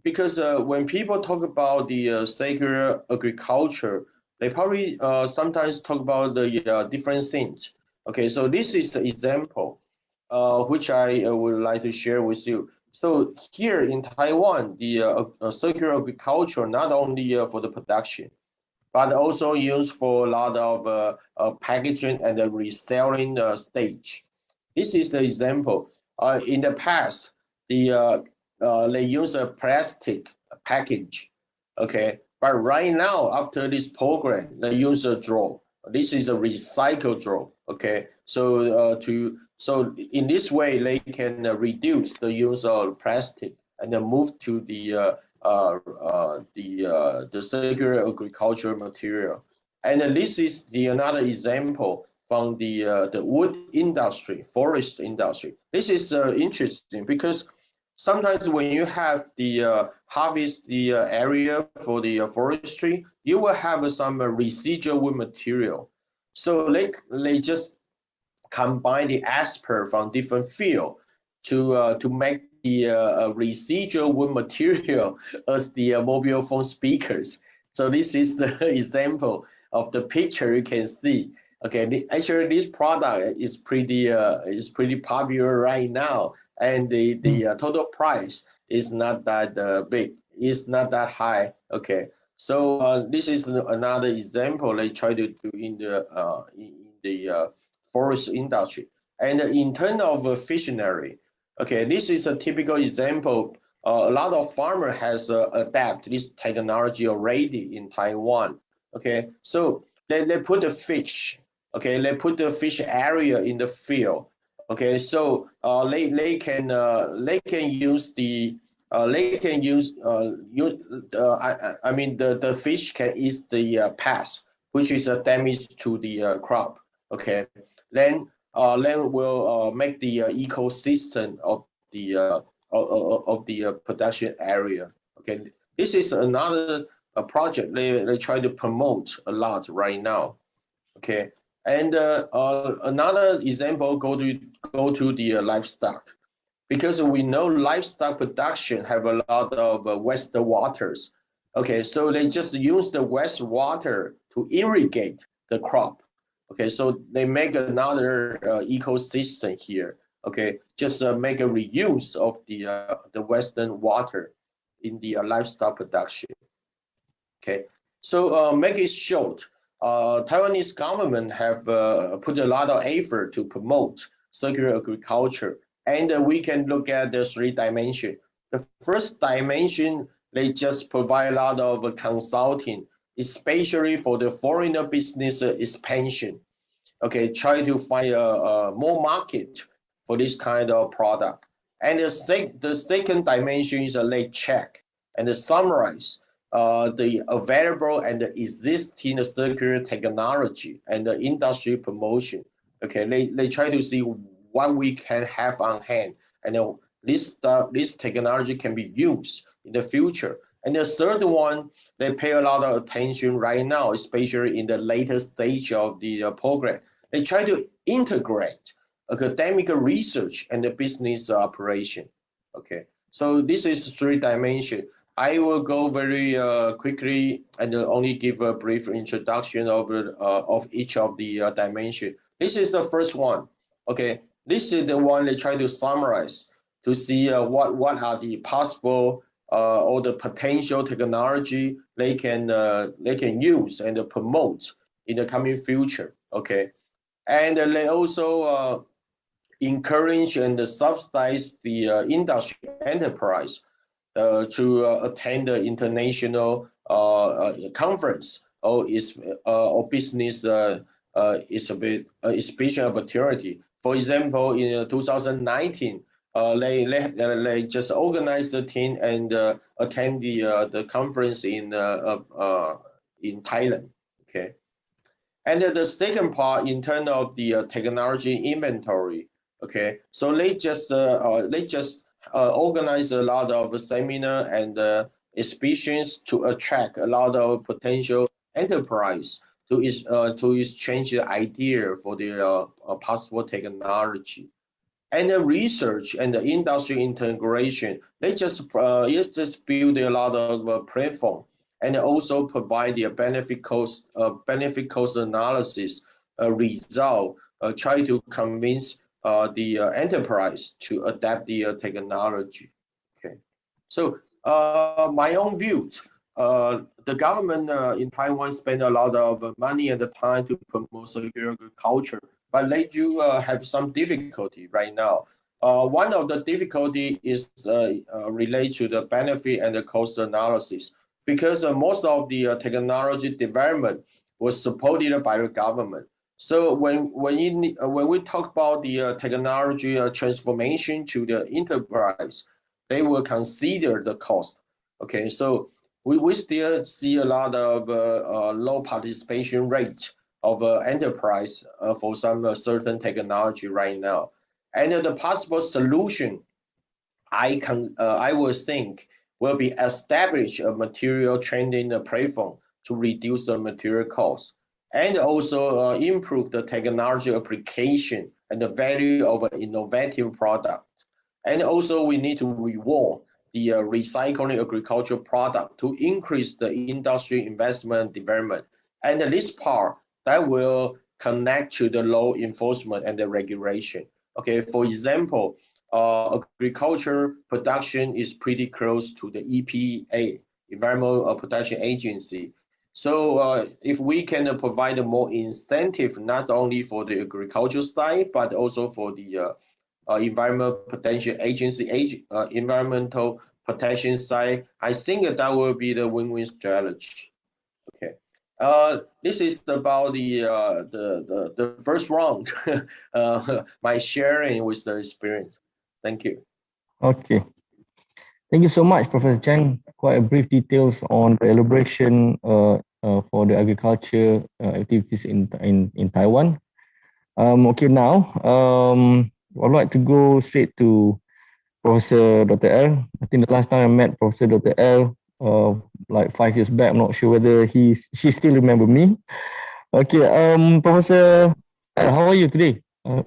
because when people talk about the circular agriculture, they probably sometimes talk about the different things. Okay, so this is the example which I would like to share with you. So here in Taiwan, the circular agriculture not only for the production, but also used for a lot of packaging and the reselling stage. This is the example. In the past, they use a plastic package, okay. But right now, after this program, they use a draw. This is a recycled draw, okay. So so in this way, they can reduce the use of plastic and then move to the circular agriculture material. And this is another example from the wood industry, forest industry. This is interesting because sometimes when you have the harvest the area for the forestry, you will have some residual wood material. So they just combine the aspect from different field to make the residual wood material as the mobile phone speakers. So this is the example of the picture you can see. Okay, actually this product is pretty popular right now, and the total price is not that big. It's not that high. Okay, so this is another example they try to do in the forest industry. And in terms of fishery, okay, this is a typical example. A lot of farmer has adapted this technology already in Taiwan. Okay, so they put the fish. Okay, they put the fish area in the field. Okay, so they can use the I mean the fish can eat the pest, which is a damage to the crop. Okay, then will make the ecosystem of the production area. Okay, this is another project they try to promote a lot right now. Okay, and another example go to the livestock, because we know livestock production have a lot of waste waters. Okay, so they just use the waste water to irrigate the crop. Okay, so they make another ecosystem here. Okay, just make a reuse of the western water in the livestock production. Okay, so make it short. Taiwanese government have put a lot of effort to promote circular agriculture, and we can look at the 3 dimensions. The first dimension, they just provide a lot of consulting, especially for the foreigner business expansion. Okay, try to find more market for this kind of product. And the second dimension is they check and summarize the available and the existing circular technology and the industry promotion. Okay, they try to see what we can have on hand, and this technology can be used in the future. And the third one, they pay a lot of attention right now, especially in the later stage of the program. They try to integrate academic research and the business operation. Okay, so this is 3 dimensions. I will go very quickly and only give a brief introduction of each of the dimensions. This is the first one. Okay, this is the one they try to summarize to see what are the possible or the potential technology they can use and promote in the coming future. Okay, and they also encourage and subsidize the industry enterprise to attend the international conference or business exhibition opportunity. For example, in 2019, they just organized the team and attend the conference in Thailand. Okay, and the second part in terms of the technology inventory. Okay, so they just organize a lot of seminar and exhibitions to attract a lot of potential enterprise to exchange the idea for the possible technology. And the research and the industry integration, they just build a lot of platform and also provide the benefit cost analysis result, try to convince the enterprise to adapt the technology. Okay, so my own view, the government in Taiwan spend a lot of money and time to promote circular agriculture, but they do have some difficulty right now. One of the difficulty is related to the benefit and the cost analysis, because most of the technology development was supported by the government. So when we talk about the technology transformation to the enterprise, they will consider the cost. Okay, so we still see a lot of low participation rate of enterprise for some certain technology right now. And the possible solution, I would think, will be establish a material trending platform to reduce the material cost, and also improve the technology application and the value of an innovative product. And also we need to reward the recycling agricultural product to increase the industry investment development. And this part that will connect to the law enforcement and the regulation. Okay, for example, agriculture production is pretty close to the EPA, Environmental Protection Agency. So if we can provide a more incentive, not only for the agricultural side, but also for the environmental protection side, I think that will be the win-win strategy. Okay. This is about the first round, my sharing with the experience. Thank you. Okay. Thank you so much, Professor Chang. Quite a brief details on the elaboration for the agriculture activities in Taiwan. Okay, now I'd like to go straight to Professor Dr. L. I think the last time I met Professor Dr. L, like 5 years back, I'm not sure whether she still remember me. Okay, Professor L, how are you today? Good.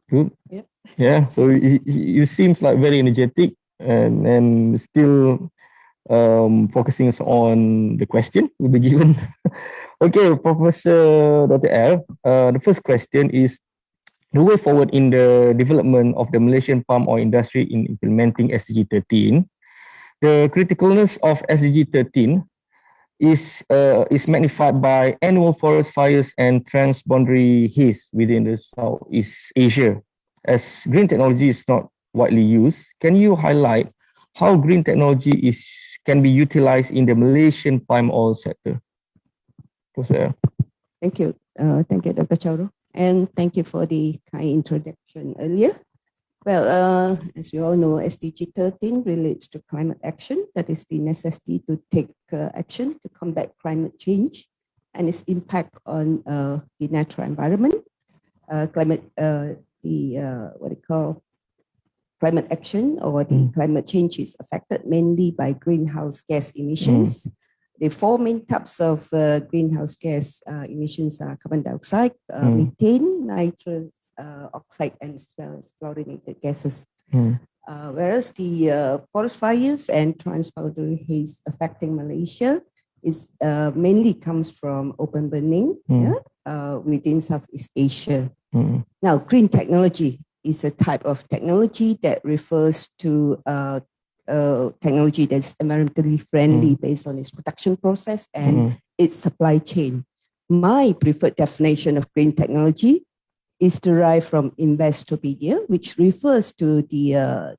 Good. Yeah. Yeah. So you seems like very energetic and still focusing on the question will be given. Okay, Professor Dr. L, the first question is the way forward in the development of the Malaysian palm oil industry in implementing SDG 13. The criticalness of SDG 13 is magnified by annual forest fires and transboundary haze within the Southeast Asia. As green technology is not widely used, can you highlight how green technology can be utilized in the Malaysian palm oil sector? Professor. Thank you. Thank you, Dr. Shahrul. And thank you for the kind introduction earlier. Well, as we all know, SDG 13 relates to climate action. That is the necessity to take action to combat climate change and its impact on the natural environment. Climate action or the climate change is affected mainly by greenhouse gas emissions. The four main types of greenhouse gas emissions are carbon dioxide, methane, nitrous oxide, and as well as fluorinated gases. Whereas the forest fires and transboundary haze affecting Malaysia is mainly comes from open burning within Southeast Asia. Now, green technology is a type of technology that refers to technology that's environmentally friendly based on its production process and its supply chain. My preferred definition of green technology is derived from Investopedia, which refers to the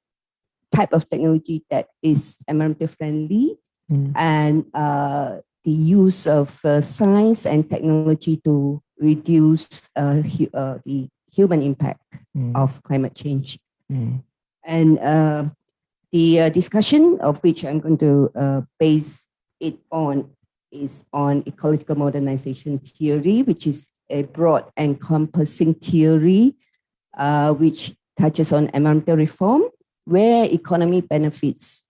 type of technology that is environmentally friendly and the use of science and technology to reduce the human impact of climate change. And the discussion of which I'm going to base it on is on ecological modernization theory, which is a broad encompassing theory which touches on environmental reform, where economy benefits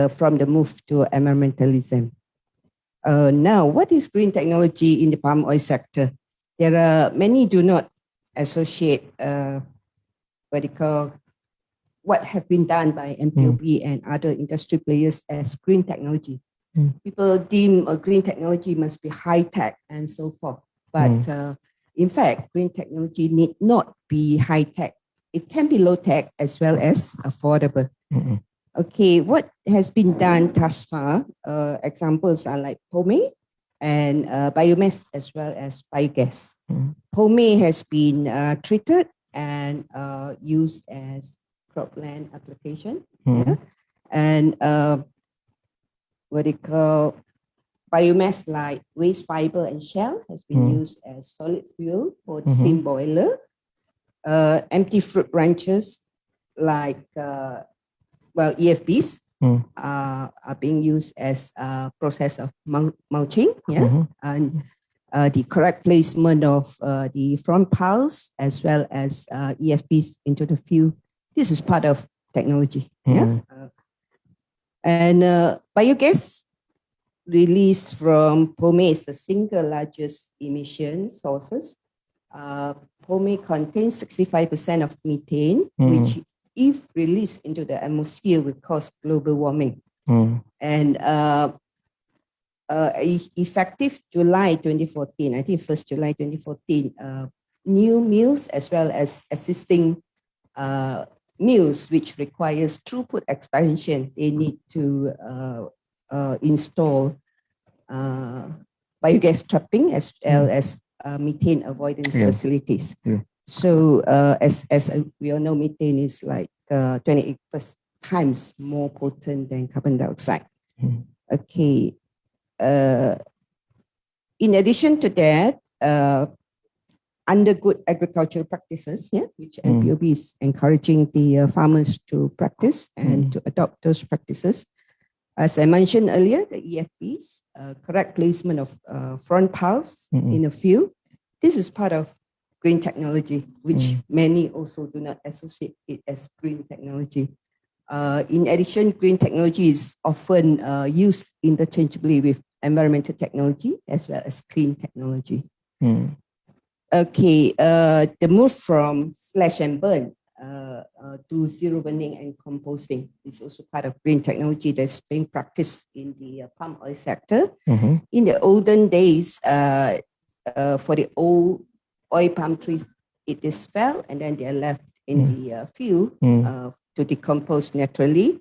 from the move to environmentalism. Now, what is green technology in the palm oil sector? There are many do not associate what have been done by MPOB and other industry players as green technology. People deem a green technology must be high tech and so forth. But in fact, green technology need not be high tech. It can be low tech as well as affordable. Okay, what has been done thus far? Examples are like POME and biomass as well as biogas. POME has been treated and used as cropland application. And biomass like waste fiber and shell has been used as solid fuel for the steam boiler. Empty fruit branches like EFBs are being used as a process of mulching. And the correct placement of the front piles as well as EFBs into the field. This is part of technology. And biogas released from POME is the single largest emission sources. POME contains 65% of methane, which if released into the atmosphere, will cause global warming. And effective July 2014, I think 1st July 2014, new mills as well as existing mills which requires throughput expansion, they need to install biogas trapping as well as methane avoidance facilities. So as we all know, methane is like 28 times more potent than carbon dioxide. Okay. In addition to that, under good agricultural practices, which MPOB is encouraging the farmers to practice and to adopt those practices. As I mentioned earlier, the EFPs, correct placement of front piles in a field. This is part of green technology, which many also do not associate it as green technology. In addition, green technology is often used interchangeably with environmental technology as well as clean technology. Okay, the move from slash and burn to zero burning and composting is also part of green technology that's being practiced in the palm oil sector. In the olden days, for the old oil palm trees, it is felled and then they are left in the field to decompose naturally.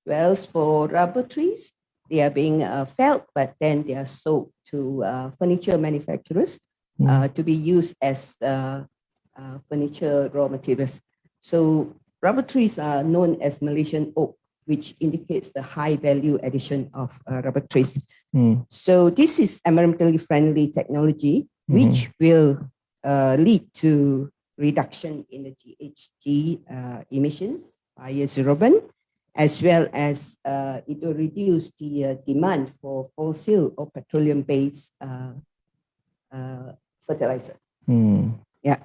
Whereas for rubber trees, they are being felled, but then they are sold to furniture manufacturers to be used as furniture raw materials. So rubber trees are known as Malaysian oak, which indicates the high value addition of rubber trees. So this is environmentally friendly technology, which will lead to reduction in the GHG emissions via zero burn, as well as it will reduce the demand for fossil or petroleum-based fertilizer. Yeah.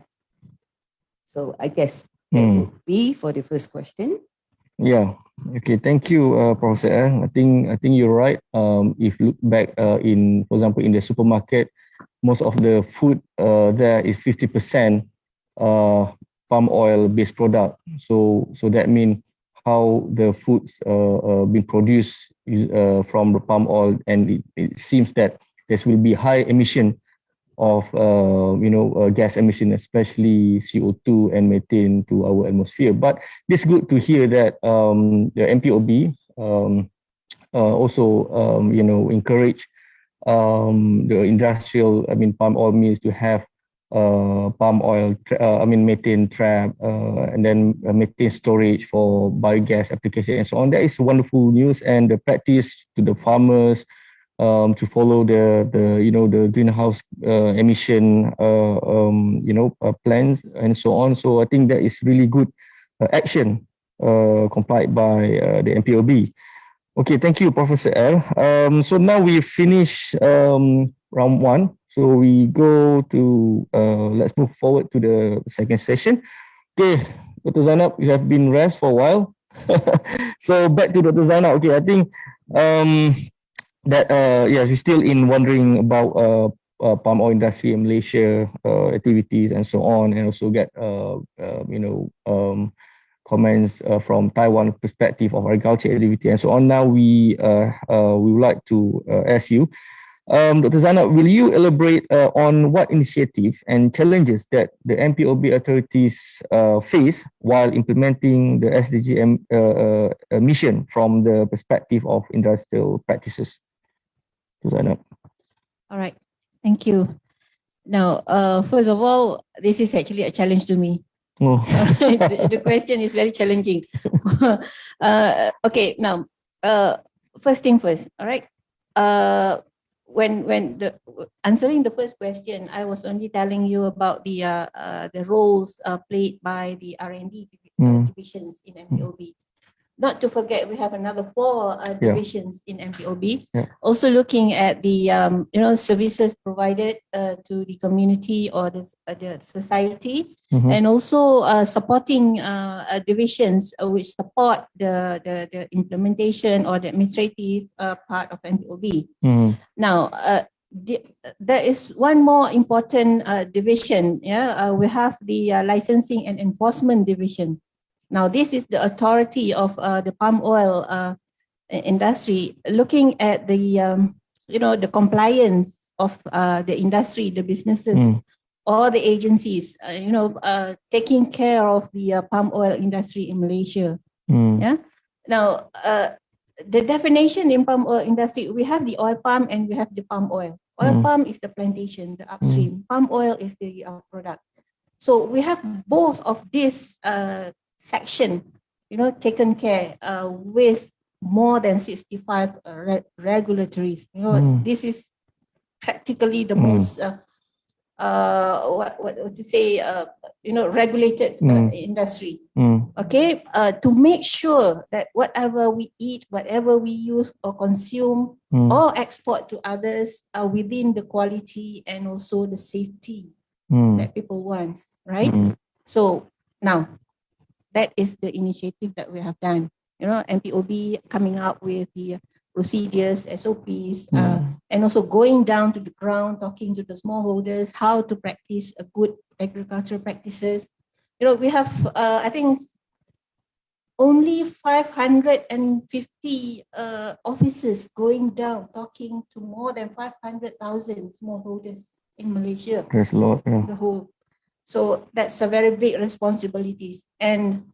So I guess that would be for the first question. Yeah. Okay. Thank you, Professor. I think you're right. If you look back in, for example, in the supermarket, most of the food there is 50% palm oil based product. So that means how the foods been produced from the palm oil, and it seems that there will be high emission of gas emission, especially CO2 and methane to our atmosphere. But it's good to hear that the MPOB also encourage the industrial, palm oil mills to have palm oil, methane trap, and then methane storage for biogas application and so on. That is wonderful news, and the practice to the farmers to follow the greenhouse emission plans and so on. So I think that is really good action complied by the MPOB. Okay, thank you, Professor L. So now we finish round one. So we go to, let's move forward to the second session. Okay, Dr. Zainab, you have been rest for a while. So back to Dr. Zainab. Okay, I think that yes, we're still in wondering about palm oil industry in Malaysia, activities and so on, and also get comments from Taiwan perspective of agriculture activity and so on. Now we would like to ask you, Dr. Zainab, will you elaborate on what initiative and challenges that the MPOB authorities face while implementing the SDG mission from the perspective of industrial practices? Dr. Zainab. All right, thank you. Now, first of all, this is actually a challenge to me. Oh. The question is very challenging. Okay, now, first thing first, all right. When answering the first question, I was only telling you about the roles played by the R&D divisions in MPOB. Not to forget, we have another 4 divisions in MPOB. Also looking at the services provided to the community or the society, and also supporting divisions which support the implementation or the administrative part of MPOB. Now, there is one more important division. We have the licensing and enforcement division. Now, this is the authority of the palm oil industry looking at the, the compliance of the industry, the businesses, or the agencies, taking care of the palm oil industry in Malaysia. Yeah. Now, the definition in palm oil industry, we have the oil palm and we have the palm oil. Oil palm is the plantation, the upstream. Palm oil is the product. So we have both of this section, taken care with more than 65 regulatories. This is practically the most what to say, regulated industry. Okay, to make sure that whatever we eat, whatever we use or consume or export to others are within the quality and also the safety that people want, right? So now that is the initiative that we have done. MPOB coming up with the procedures, SOPs, and also going down to the ground, talking to the smallholders, how to practice a good agricultural practices. We have, I think, only 550 officers going down, talking to more than 500,000 smallholders in Malaysia. There's a lot. Yeah. The whole. So that's a very big responsibilities. And,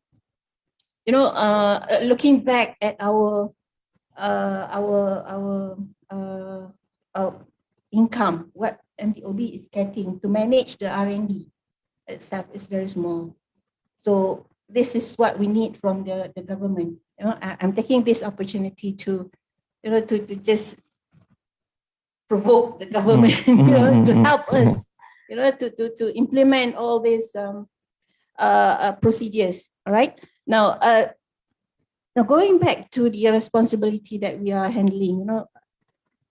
looking back at our income, what MPOB is getting to manage the R&D itself is very small. So this is what we need from the government. I'm taking this opportunity to, to just provoke the government, to help us, to implement all these procedures. All right. Now, going back to the responsibility that we are handling,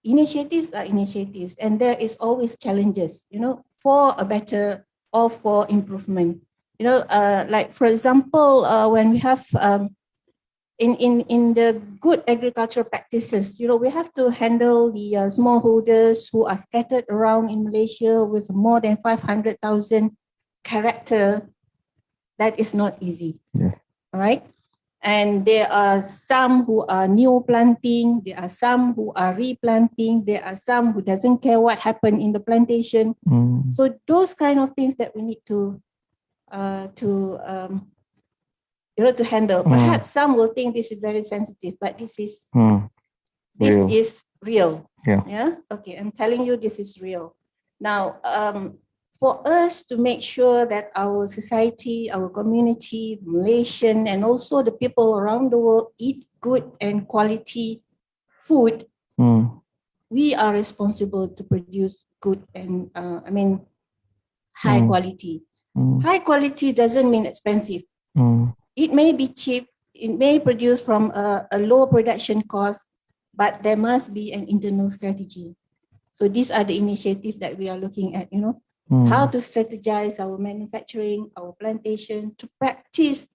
initiatives are initiatives, and there is always challenges, for a better or for improvement. Like for example, when we have in the good agricultural practices, we have to handle the smallholders who are scattered around in Malaysia with more than 500,000 character. That is not easy. Yes. All right. And there are some who are new planting, there are some who are replanting, there are some who doesn't care what happened in the plantation. So those kind of things that we need to handle. Perhaps some will think this is very sensitive, but this is real. Yeah. Okay. I'm telling you, this is real. Now, for us to make sure that our society, our community, Malaysian, and also the people around the world eat good and quality food, we are responsible to produce good and high quality. High quality doesn't mean expensive. It may be cheap, it may produce from a low production cost, but there must be an internal strategy. So these are the initiatives that we are looking at, how to strategize our manufacturing, our plantation, to practice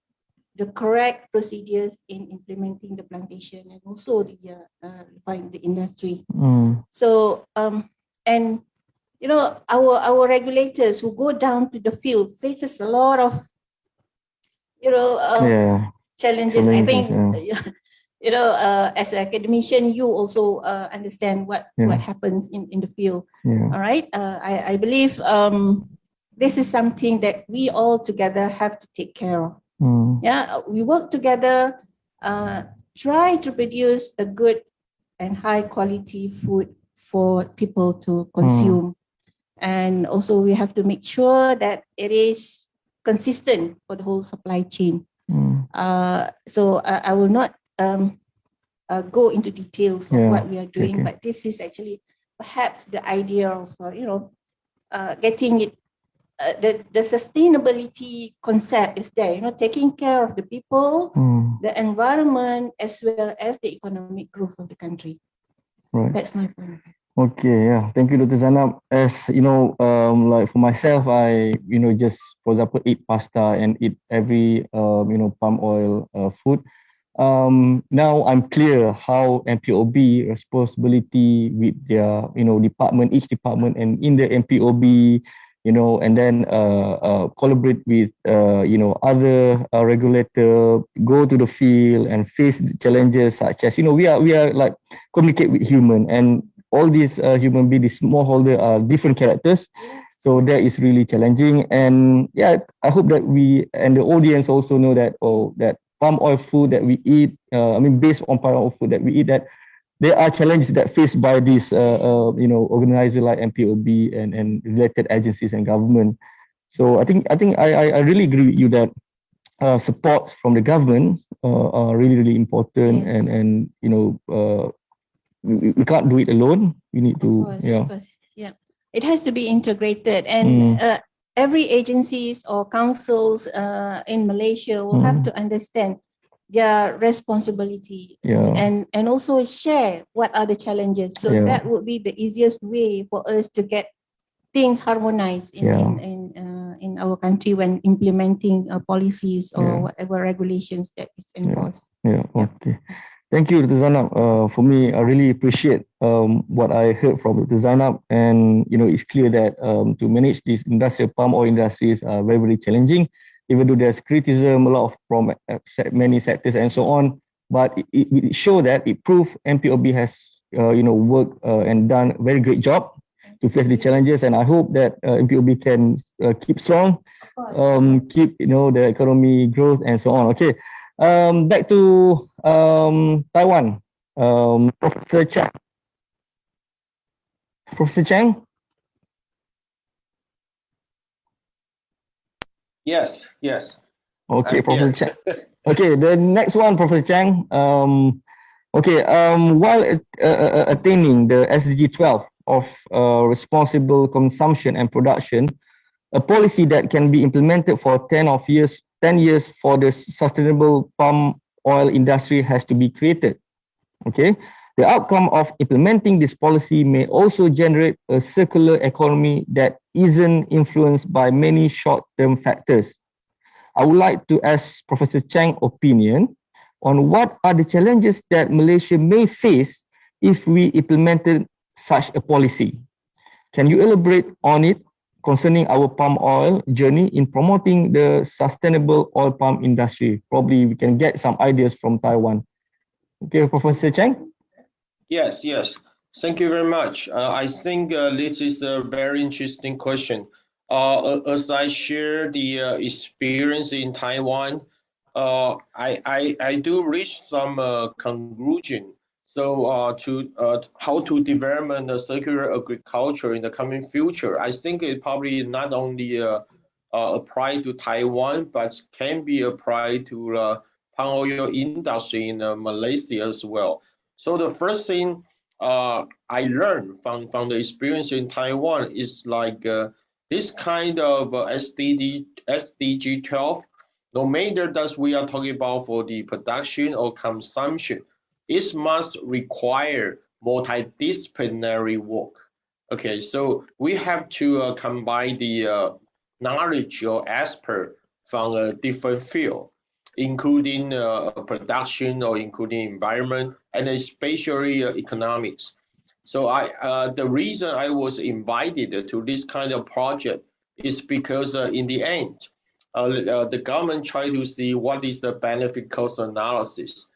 the correct procedures in implementing the plantation and also the industry. So and our regulators who go down to the field faces a lot of challenges. I think as an academician, you also understand what happens in the field. All right. I believe this is something that we all together have to take care of. We work together, try to produce a good and high quality food for people to consume. And also we have to make sure that it is consistent for the whole supply chain. So I will not go into details of what we are doing, but this is actually perhaps the idea of getting it. The sustainability concept is there, taking care of the people, the environment, as well as the economic growth of the country. Right. That's my point. Okay, yeah. Thank you, Dr. Zainab. As you know, like for myself, I just for example eat pasta and eat every palm oil food. Now I'm clear how MPOB responsibility with their department, each department, and in the MPOB and then collaborate with, other regulator, go to the field and face the challenges such as, we are like communicate with human, and all these human beings, the smallholder are different characters. So that is really challenging. And yeah, I hope that we and the audience also know that, that palm oil food that we eat, based on palm oil food that we eat, that there are challenges that faced by these, organizers like MPOB and related agencies and government. So I think I really agree with you that support from the government are really important, Yes. and we can't do it alone. We need to, Of course. Yeah. It has to be integrated, and every agencies or councils in Malaysia will have to understand their responsibility, and also share what are the challenges. So that would be the easiest way for us to get things harmonized in our country when implementing policies or whatever regulations that is enforced. Okay. Thank you, Dr. Zainab. For me, I really appreciate what I heard from Dr. Zainab, and it's clear that to manage this industrial palm oil industries are very, very challenging, even though there's criticism a lot from many sectors and so on. But it shows that it proves MPOB has worked and done a very great job to face the challenges, and I hope that MPOB can keep strong, keep the economy growth and so on. Okay. Back to Taiwan, Professor Chang. Professor Chang? Yes. Okay, Professor Chang. Okay, the next one, Professor Chang. While attaining the SDG 12 of responsible consumption and production, a policy that can be implemented for 10 years for the sustainable palm oil industry has to be created. Okay, the outcome of implementing this policy may also generate a circular economy that isn't influenced by many short-term factors. I would like to ask Professor Chang's opinion on what are the challenges that Malaysia may face if we implemented such a policy. Can you elaborate on it concerning our palm oil journey in promoting the sustainable oil palm industry? Probably we can get some ideas from Taiwan. Okay, Professor Chang? Yes. Thank you very much. I think this is a very interesting question. As I share the experience in Taiwan, I do reach some conclusion. So how to develop the circular agriculture in the coming future, I think it probably not only apply to Taiwan, but can be applied to palm oil industry in Malaysia as well. So the first thing I learned from the experience in Taiwan is like this kind of SDG 12, no matter that we are talking about for the production or consumption, it must require multidisciplinary work. Okay, so we have to combine the knowledge or expert from a different field, including production or including environment and especially economics. So the reason I was invited to this kind of project is because in the end, the government tried to see what is the benefit cost analysis.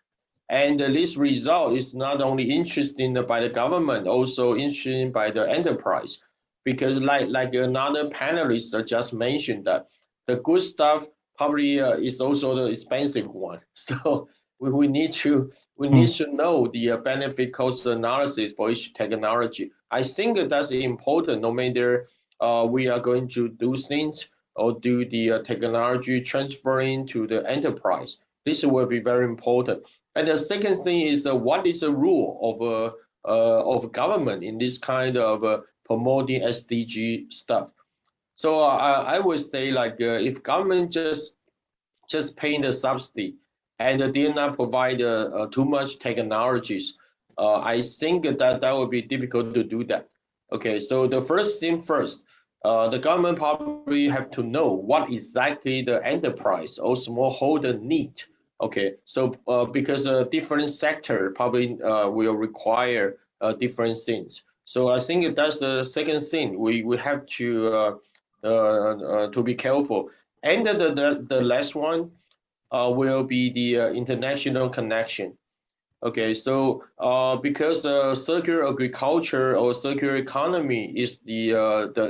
And this result is not only interesting by the government, also interesting by the enterprise, because like another panelist just mentioned that the good stuff probably is also the expensive one. So we need to know the benefit cost analysis for each technology. I think that's important, no matter we are going to do things or do the technology transferring to the enterprise. This will be very important. And the second thing is what is the role of government in this kind of promoting SDG stuff? So I would say like if government just paying the subsidy and did not provide too much technologies, I think that would be difficult to do that. Okay, so the first thing first, the government probably have to know what exactly the enterprise or smallholder need. Okay, so because a different sector probably will require different things. So I think that's the second thing. We have to to be careful. And the last one will be the international connection. Okay, so because circular agriculture or circular economy is the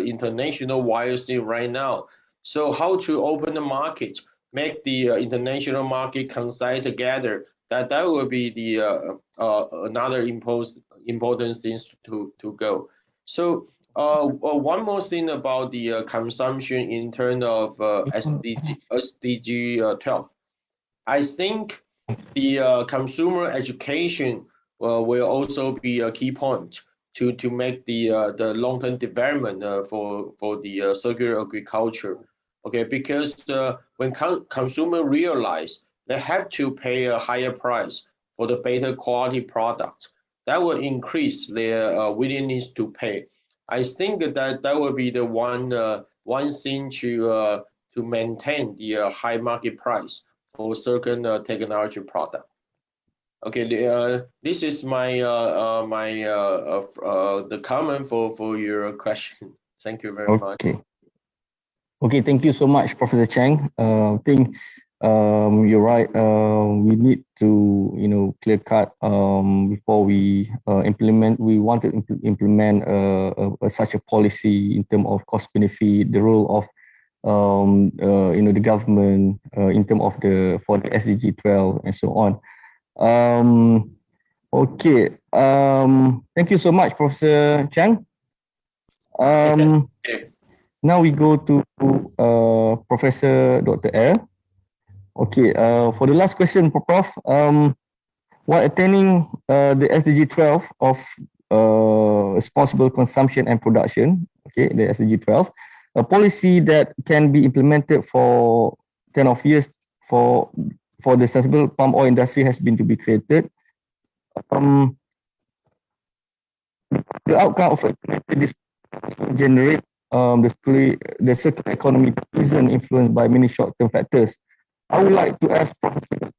international wild thing right now. So how to open the market, make the international market coincide together. That will be the another important things to go. So one more thing about the consumption in terms of SDG 12. I think the consumer education will also be a key point to make the long-term development for the circular agriculture. Okay, because when consumer realize they have to pay a higher price for the better quality product, that will increase their willingness to pay. I think that will be the one thing to maintain the high market price for certain technology product. Okay, this is my the comment for your question. Thank you very much. Okay, thank you so much, Professor Chang. I think you're right. We need to clear cut before we implement. We want to implement such a policy in terms of cost benefit, the role of the government in terms of for the SDG 12 and so on. Okay. Thank you so much, Professor Chang. Now we go to Professor Dr. Okay. For the last question, Prof. While attaining the SDG 12 of responsible consumption and production, okay, the SDG 12, a policy that can be implemented for 10 of years for the sustainable palm oil industry has been to be created. The outcome of implementing this generate the circular economy isn't influenced by many short-term factors. I would like to ask Professor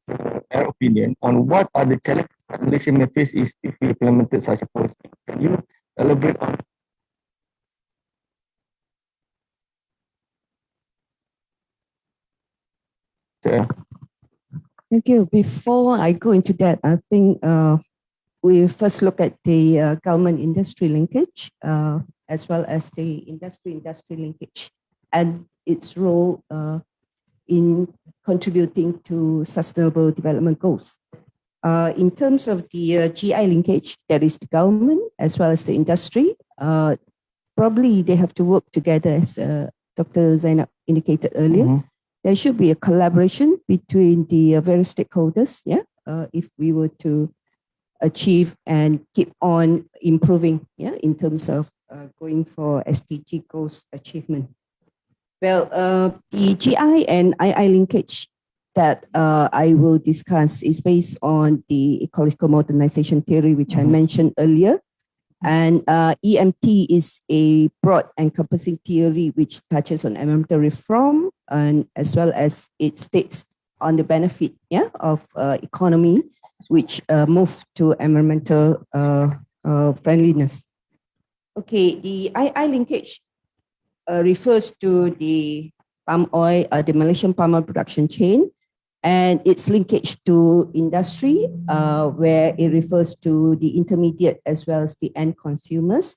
their opinion on what are the challenges that Malaysia may face if we implemented such a policy. Can you elaborate on? Thank you. Before I go into that, I think we first look at the government-industry linkage as well as the industry-industry linkage and its role in contributing to sustainable development goals. In terms of the GI linkage, that is the government as well as the industry, probably they have to work together as Dr. Zainab indicated earlier. There should be a collaboration between the various stakeholders, if we were to achieve and keep on improving, in terms of going for SDG goals achievement. Well, the GI and II linkage that I will discuss is based on the ecological modernization theory, which I mentioned earlier. And EMT is a broad encompassing theory which touches on environmental reform and as well as it states on the benefit of economy which move to environmental friendliness. Okay, the II linkage refers to the palm oil, the Malaysian palm oil production chain, and its linkage to industry, where it refers to the intermediate as well as the end consumers.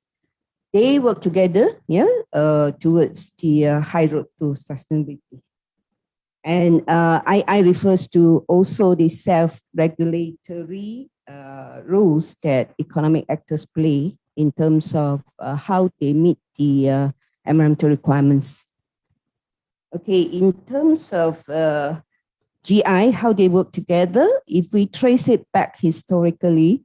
They work together, towards the high road to sustainability. And I refers to also the self-regulatory rules that economic actors play in terms of how they meet the environmental requirements. Okay, in terms of GI, how they work together, if we trace it back historically,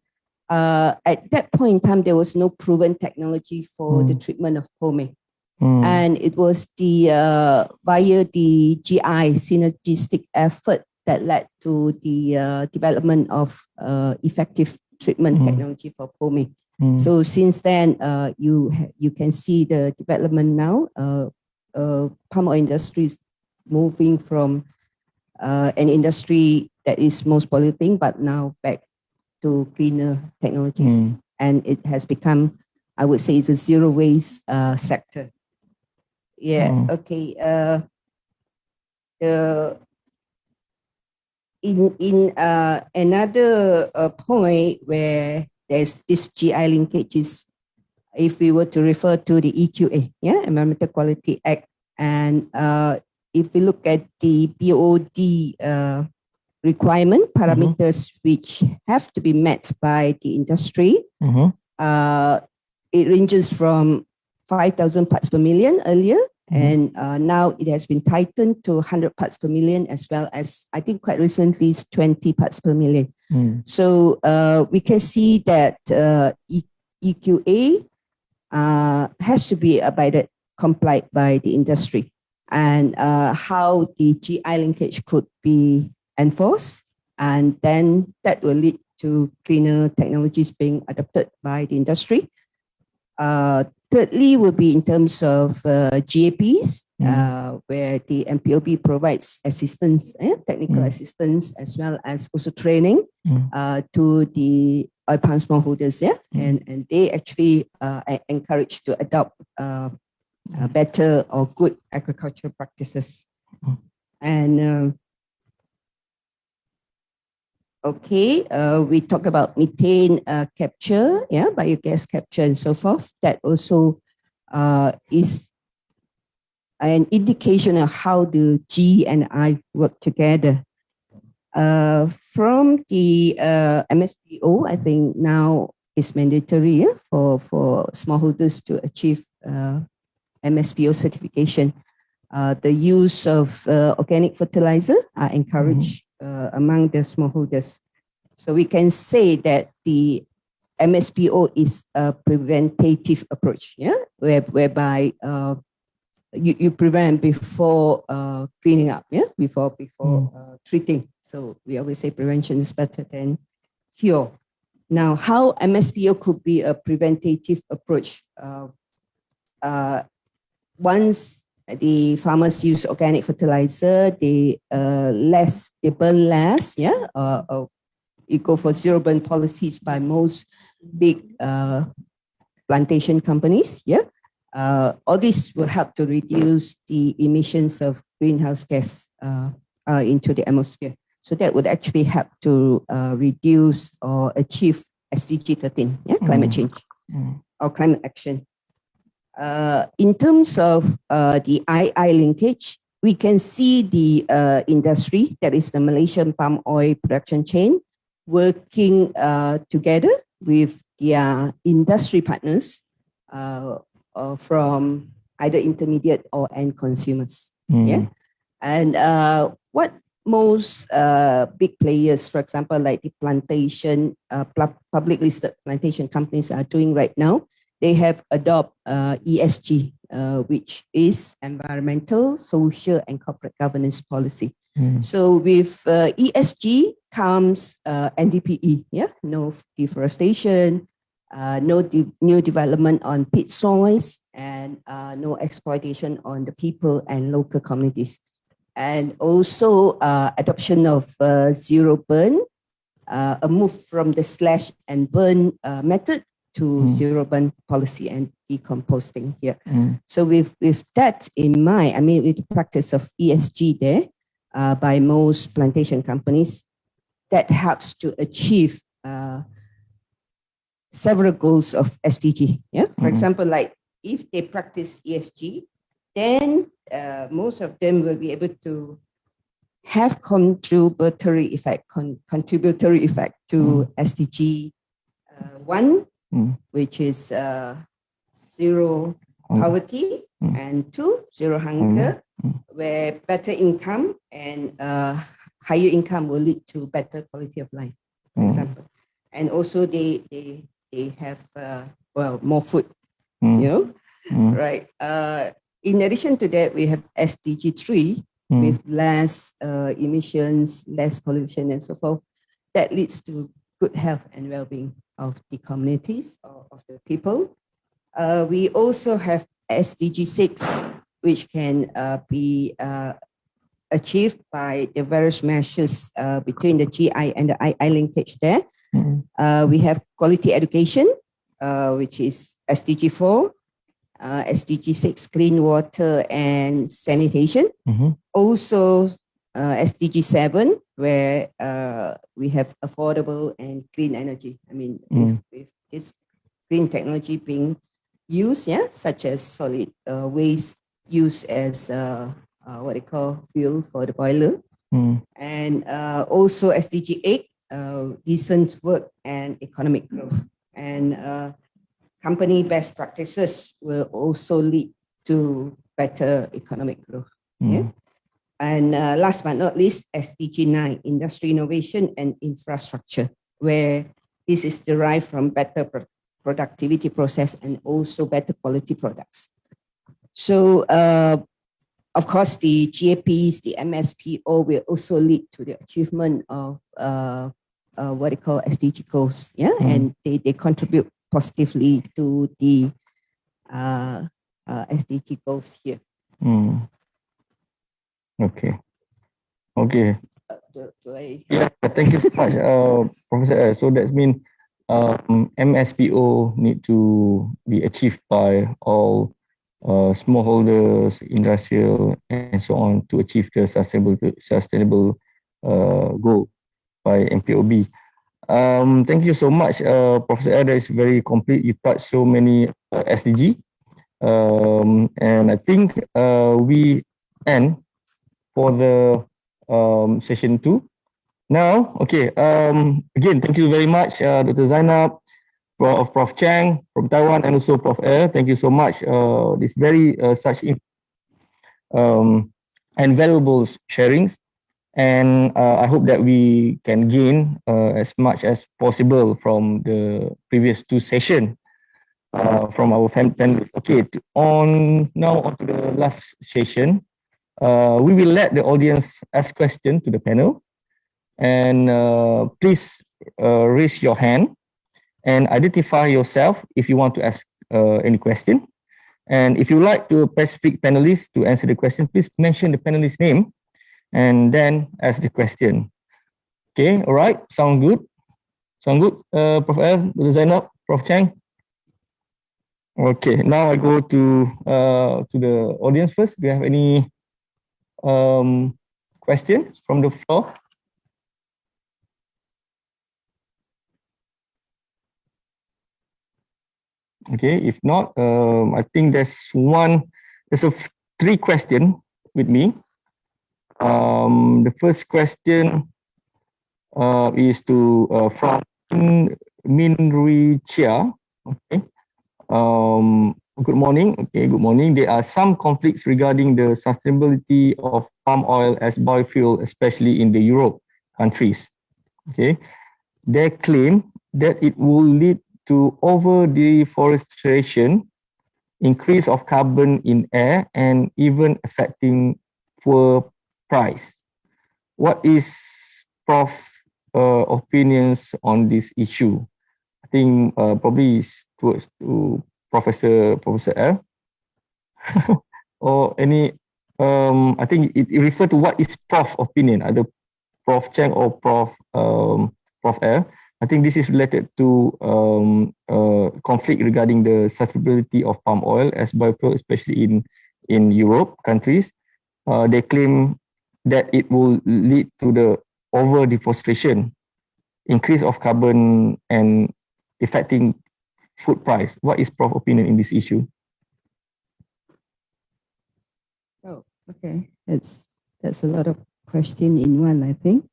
at that point in time, there was no proven technology for the treatment of palming. And it was via the GI synergistic effort that led to the development of effective treatment technology for palming. So since then, you can see the development now. Palm oil industry is moving from an industry that is most polluting, but now back to cleaner technologies. And it has become, I would say, it's a zero waste sector. Yeah. Okay. In another point where there's this GI linkage is, if we were to refer to the EQA, yeah, Environmental Quality Act, and if we look at the BOD requirement parameters which have to be met by the industry, it ranges from 5,000 parts per million earlier, and now it has been tightened to 100 parts per million, as well as, I think quite recently, it's 20 parts per million. So we can see that EQA has to be complied by the industry, and how the GI linkage could be enforced, and then that will lead to cleaner technologies being adopted by the industry. Thirdly will be in terms of GAPs, where the MPOB provides assistance, technical assistance, as well as also training to the oil palm smallholders, and they actually are encouraged to adopt better or good agricultural practices. And we talk about methane capture, biogas capture and so forth. That also is an indication of how the G and I work together. From the MSPO, I think now it's mandatory for smallholders to achieve MSPO certification. The use of organic fertilizer are encouraged among the smallholders. So we can say that the MSPO is a preventative approach, whereby you prevent before cleaning up, before treating. So we always say prevention is better than cure. Now, how MSPO could be a preventative approach? Once the farmers use organic fertilizer, they burn less, you go for zero burn policies by most big plantation companies, all this will help to reduce the emissions of greenhouse gas into the atmosphere. So that would actually help to reduce or achieve SDG 13, climate change or climate action. In terms of the II linkage, we can see the industry, that is the Malaysian palm oil production chain, working together with their industry partners from either intermediate or end consumers. And what most big players, for example, like the plantation, public listed plantation companies are doing right now, they have adopted ESG, which is environmental, social, and corporate governance policy. So with ESG comes NDPE, no deforestation, no new development on pit soils, and no exploitation on the people and local communities. And also adoption of zero burn, a move from the slash and burn method to zero burn policy and decomposting here. So with that in mind, I mean, with the practice of ESG there by most plantation companies, that helps to achieve several goals of SDG. For example, like if they practice ESG, then most of them will be able to have contributory effect to SDG 1, which is zero poverty, and 2, zero hunger, where better income and higher income will lead to better quality of life, for example. And also they have more food, right? In addition to that, we have SDG 3 with less emissions, less pollution, and so forth. That leads to good health and well-being of the communities or of the people. We also have SDG 6, which can be achieved by the various measures between the GI and the II linkage there. We have quality education, which is SDG 4. SDG 6, clean water and sanitation. Also SDG 7, where we have affordable and clean energy. I mean, with this green technology being used, such as solid waste used as what they call fuel for the boiler. And also SDG 8, decent work and economic growth. And company best practices will also lead to better economic growth. And last but not least, SDG 9, industry innovation and infrastructure, where this is derived from better productivity process and also better quality products. So, of course, the GAPs, the MSPO will also lead to the achievement of what they call SDG goals, and they contribute positively to the SDG goals here. Okay. Okay. Yeah, thank you so much, Professor. So that means MSPO need to be achieved by all smallholders, industrial, and so on to achieve the sustainable goal by MPOB. Thank you so much, Professor. That is very complete. You touched so many SDG, and I think we end for the session 2. Now, okay. Again, thank you very much, Dr. Zainab, Prof Chang from Taiwan, and also Prof Thank you so much. This very such and valuable sharings, and I hope that we can gain as much as possible from the previous 2 sessions from our panelists. Okay, now on to the last session. We will let the audience ask questions to the panel, and please raise your hand and identify yourself if you want to ask any question. And if you like to specific panelists to answer the question, please mention the panelist name and then ask the question. Okay, all right, sound good? Sound good, Prof L, Dr. Zainab, Prof Chang? Okay, now I go to the audience first. Do you have any questions from the floor? Okay, if not, I think there's 3 questions with me. The first question is to from Minrui Chia. Okay. Good morning. Okay, good morning. There are some conflicts regarding the sustainability of palm oil as biofuel, especially in the Europe countries. Okay, they claim that it will lead to over deforestation, increase of carbon in air, and even affecting poor price. What is Prof opinions on this issue? I think probably is towards to Professor L. Or any, I think it refers to what is Prof opinion, either Prof Chang or Prof L. I think this is related to conflict regarding the sustainability of palm oil as biofuel, especially in Europe countries. They claim that it will lead to the over deforestation, increase of carbon, and affecting food price. What is Prof opinion in this issue? Oh, okay. That's a lot of question in one, I think.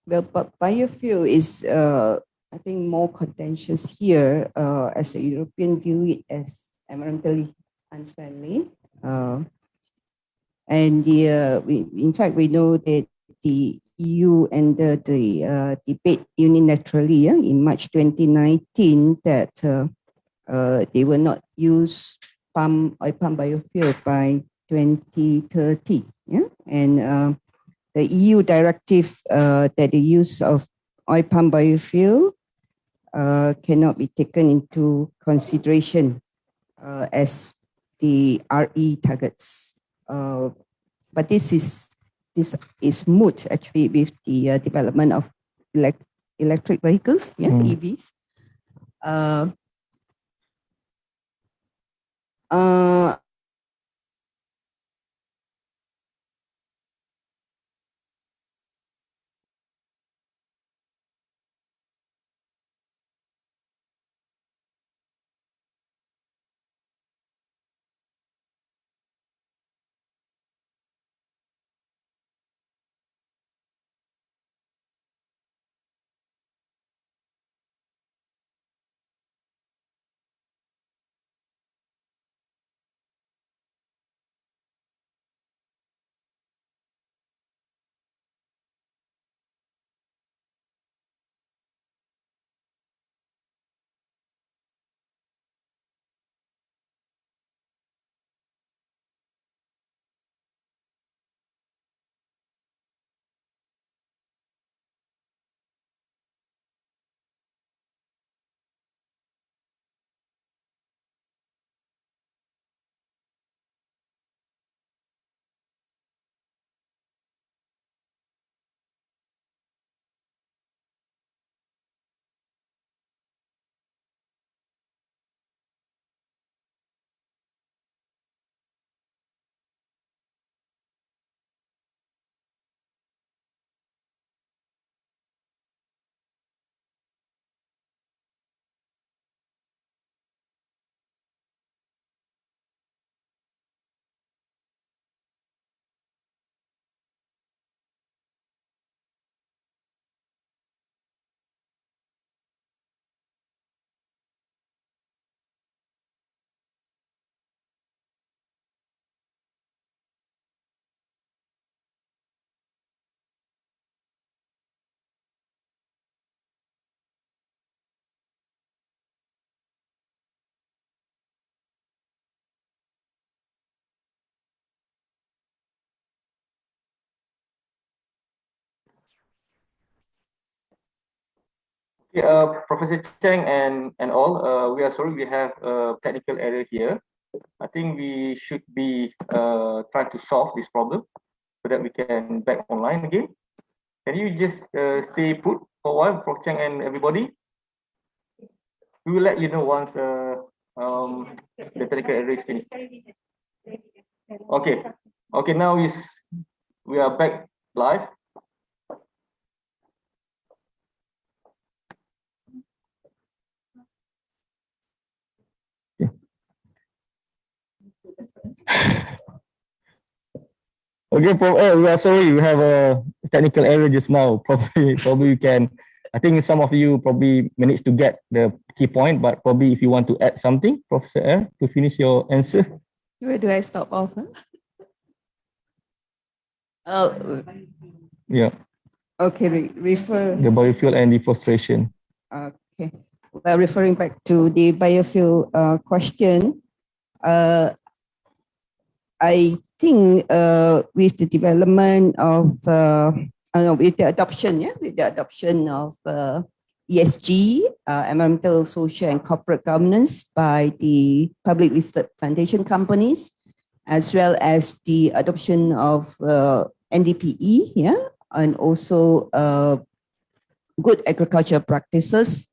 Well, but biofuel is, I think, more contentious here, as a European view it as environmentally unfriendly. And in fact, we know that the EU ended the debate unilaterally in March 2019 that they will not use palm biofuel by 2030. And the EU directive that the use of oil palm biofuel cannot be taken into consideration as the RE targets. But this is moot actually with the development of electric vehicles, EVs. Professor Chang and all, we are sorry we have a technical error here. I think we should be trying to solve this problem so that we can back online again. Can you just stay put for a while, Prof Chang and everybody? We will let you know once the technical error is finished. Okay. Okay, now we are back live. Okay, we are sorry, we have a technical error just now. Probably we can. I think some of you probably managed to get the key point, but probably if you want to add something, Professor to finish your answer. Where do I stop off? Huh? Yeah. Okay, refer. The biofuel and deforestation. Okay. Well, referring back to the biofuel question, I think with the development of, with the adoption of ESG, environmental, social, and corporate governance by the public listed plantation companies, as well as the adoption of NDPE, and also good agriculture practices,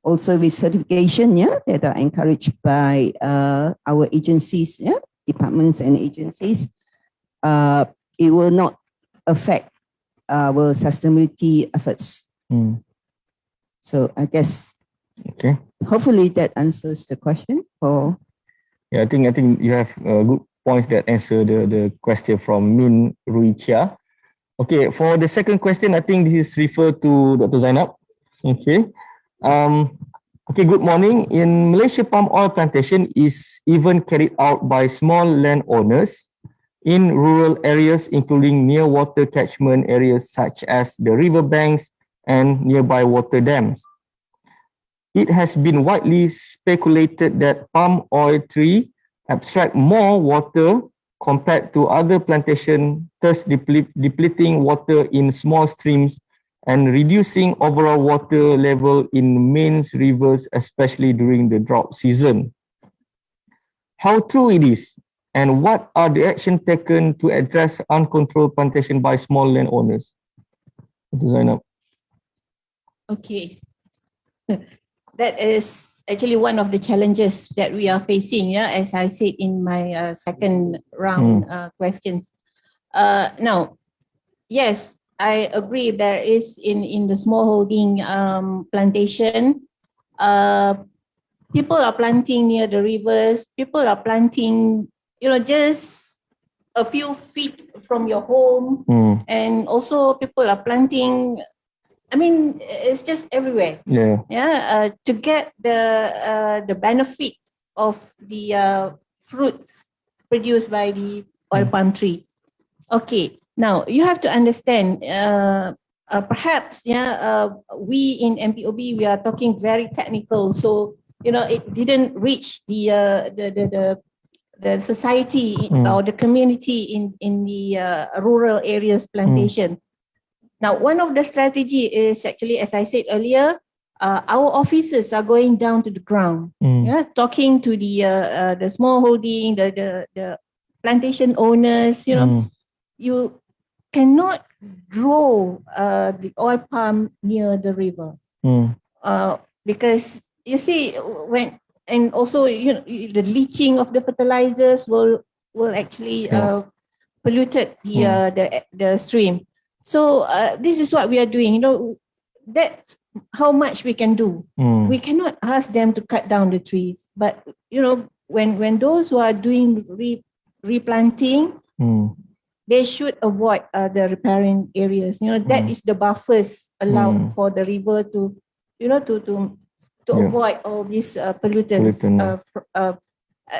also with certification, that are encouraged by our agencies, departments and agencies. It will not affect our sustainability efforts. So I guess, okay. Hopefully that answers the question. For yeah, I think you have good points that answer the question from Min Rui Chia. Okay, for the second question, I think this is referred to Dr. Zainab. Okay. Okay, good morning. In Malaysia, palm oil plantation is even carried out by small landowners in rural areas, including near water catchment areas such as the river banks and nearby water dams. It has been widely speculated that palm oil tree abstract more water compared to other plantation, thus depleting water in small streams and reducing overall water level in main rivers, especially during the drought season. How true it is, and what are the actions taken to address uncontrolled plantation by small landowners? Okay, that is actually one of the challenges that we are facing, yeah, as I said in my second round questions. Now, yes, I agree there is in the smallholding plantation, people are planting near the rivers, people are planting, just a few feet from your home, and also people are planting, I mean, it's just everywhere. Yeah. To get the benefit of the fruits produced by the oil palm tree. Okay. Now you have to understand. Perhaps, we in MPOB, we are talking very technical, so it didn't reach the society or the community in the rural areas plantation. Now, one of the strategy is actually, as I said earlier, our officers are going down to the ground, talking to the smallholding, the plantation owners. You cannot grow the oil palm near the river, because you see and also the leaching of the fertilizers will actually polluted the stream. So this is what we are doing. That's how much we can do. We cannot ask them to cut down the trees, but when those who are doing replanting, they should avoid the riparian areas. That is the buffers allowed for the river to avoid all these pollutants.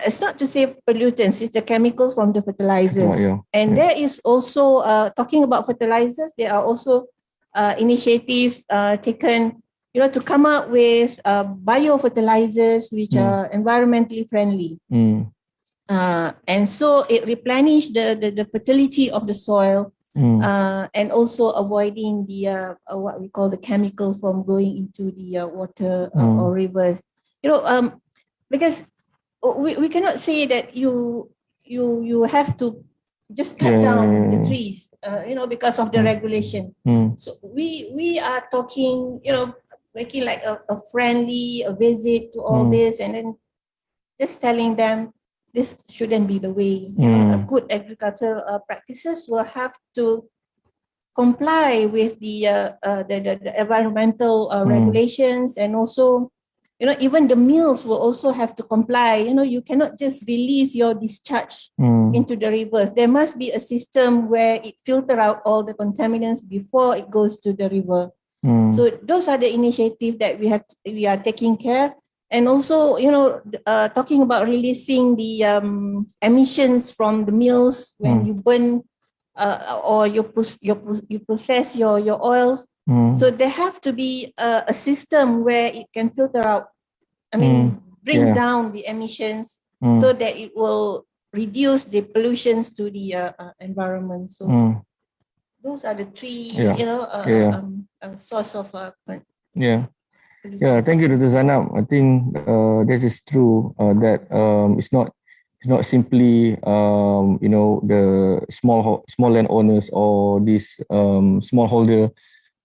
It's not to say pollutants, it's the chemicals from the fertilizers. There is also, talking about fertilizers, there are also initiatives taken, to come up with biofertilizers which are environmentally friendly. And so it replenishes the fertility of the soil, and also avoiding the what we call the chemicals from going into the water or rivers. Because we cannot say that you have to just cut down the trees, because of the regulation. So we are talking, making like a friendly visit to all this, and then just telling them this shouldn't be the way. A good agricultural practices will have to comply with the environmental regulations, and also even the mills will also have to comply. You cannot just release your discharge into the rivers. There must be a system where it filter out all the contaminants before it goes to the river. So those are the initiatives that we are taking care. And also, talking about releasing the emissions from the mills when you burn or you process your oils. So there have to be a system where it can filter out, bring down the emissions, so that it will reduce the pollutions to the environment. So those are the three, source of thank you, Dr. Zainab. I think this is true, that it's not simply the small landowners or this smallholder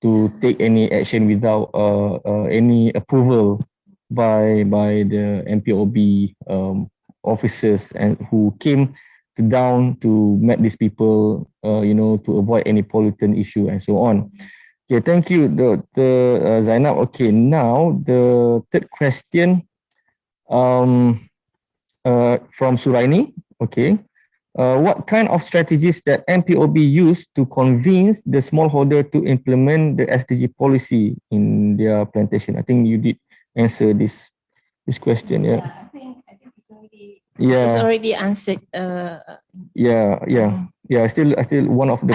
to take any action without any approval by the MPOB officers, and who came down to meet these people, to avoid any pollutant issue and so on. Okay, thank you, Dr. Zainab. Okay, now the third question from Suraini. Okay, what kind of strategies that MPOB use to convince the smallholder to implement the SDG policy in their plantation? I think you did answer this question. I think it's already answered. Still one of the.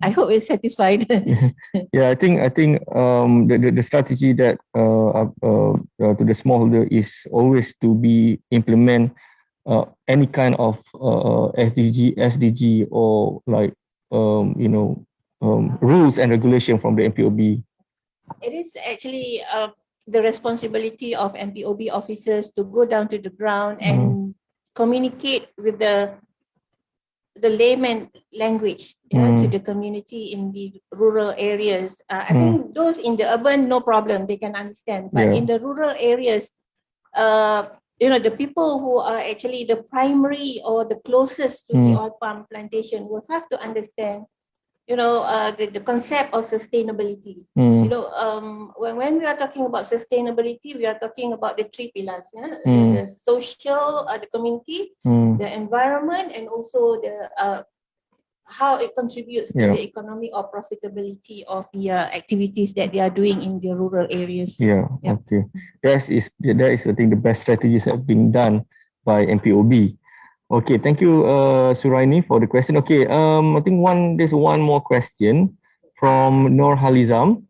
I hope it's satisfied. I think the strategy that to the smallholder is always to be implement any kind of SDG or like rules and regulation from the MPOB. It is actually the responsibility of MPOB officers to go down to the ground and communicate with the layman language to the community in the rural areas. I think those in the urban, no problem, they can understand. But in the rural areas, the people who are actually the primary or the closest to the oil palm plantation will have to understand, the concept of sustainability. When we are talking about sustainability, we are talking about the three pillars, the social, the community, the environment, and also the how it contributes to the economy or profitability of the activities that they are doing in the rural areas. Okay. That is I think the best strategies that have been done by MPOB. Okay, thank you, Suraini, for the question. Okay, I think there's one more question from Nur Halizam.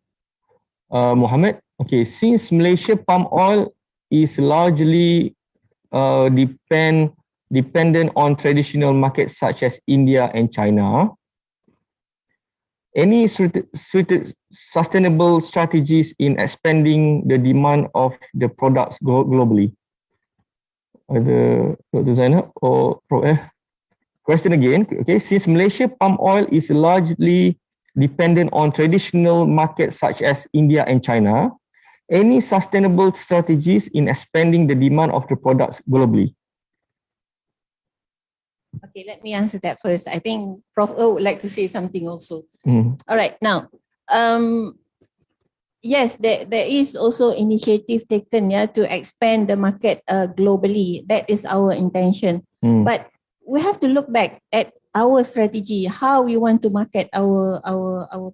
Mohammed, okay, since Malaysia palm oil is largely dependent on traditional markets such as India and China, any sustainable strategies in expanding the demand of the products globally? Either Dr. Zainab or Prof. Question again, okay, since Malaysia palm oil is largely dependent on traditional markets such as India and China, any sustainable strategies in expanding the demand of the products globally? Okay, let me answer that first. I think Prof. would like to say something also. All right, now, yes, there is also initiative taken to expand the market globally. That is our intention. But we have to look back at our strategy, how we want to market our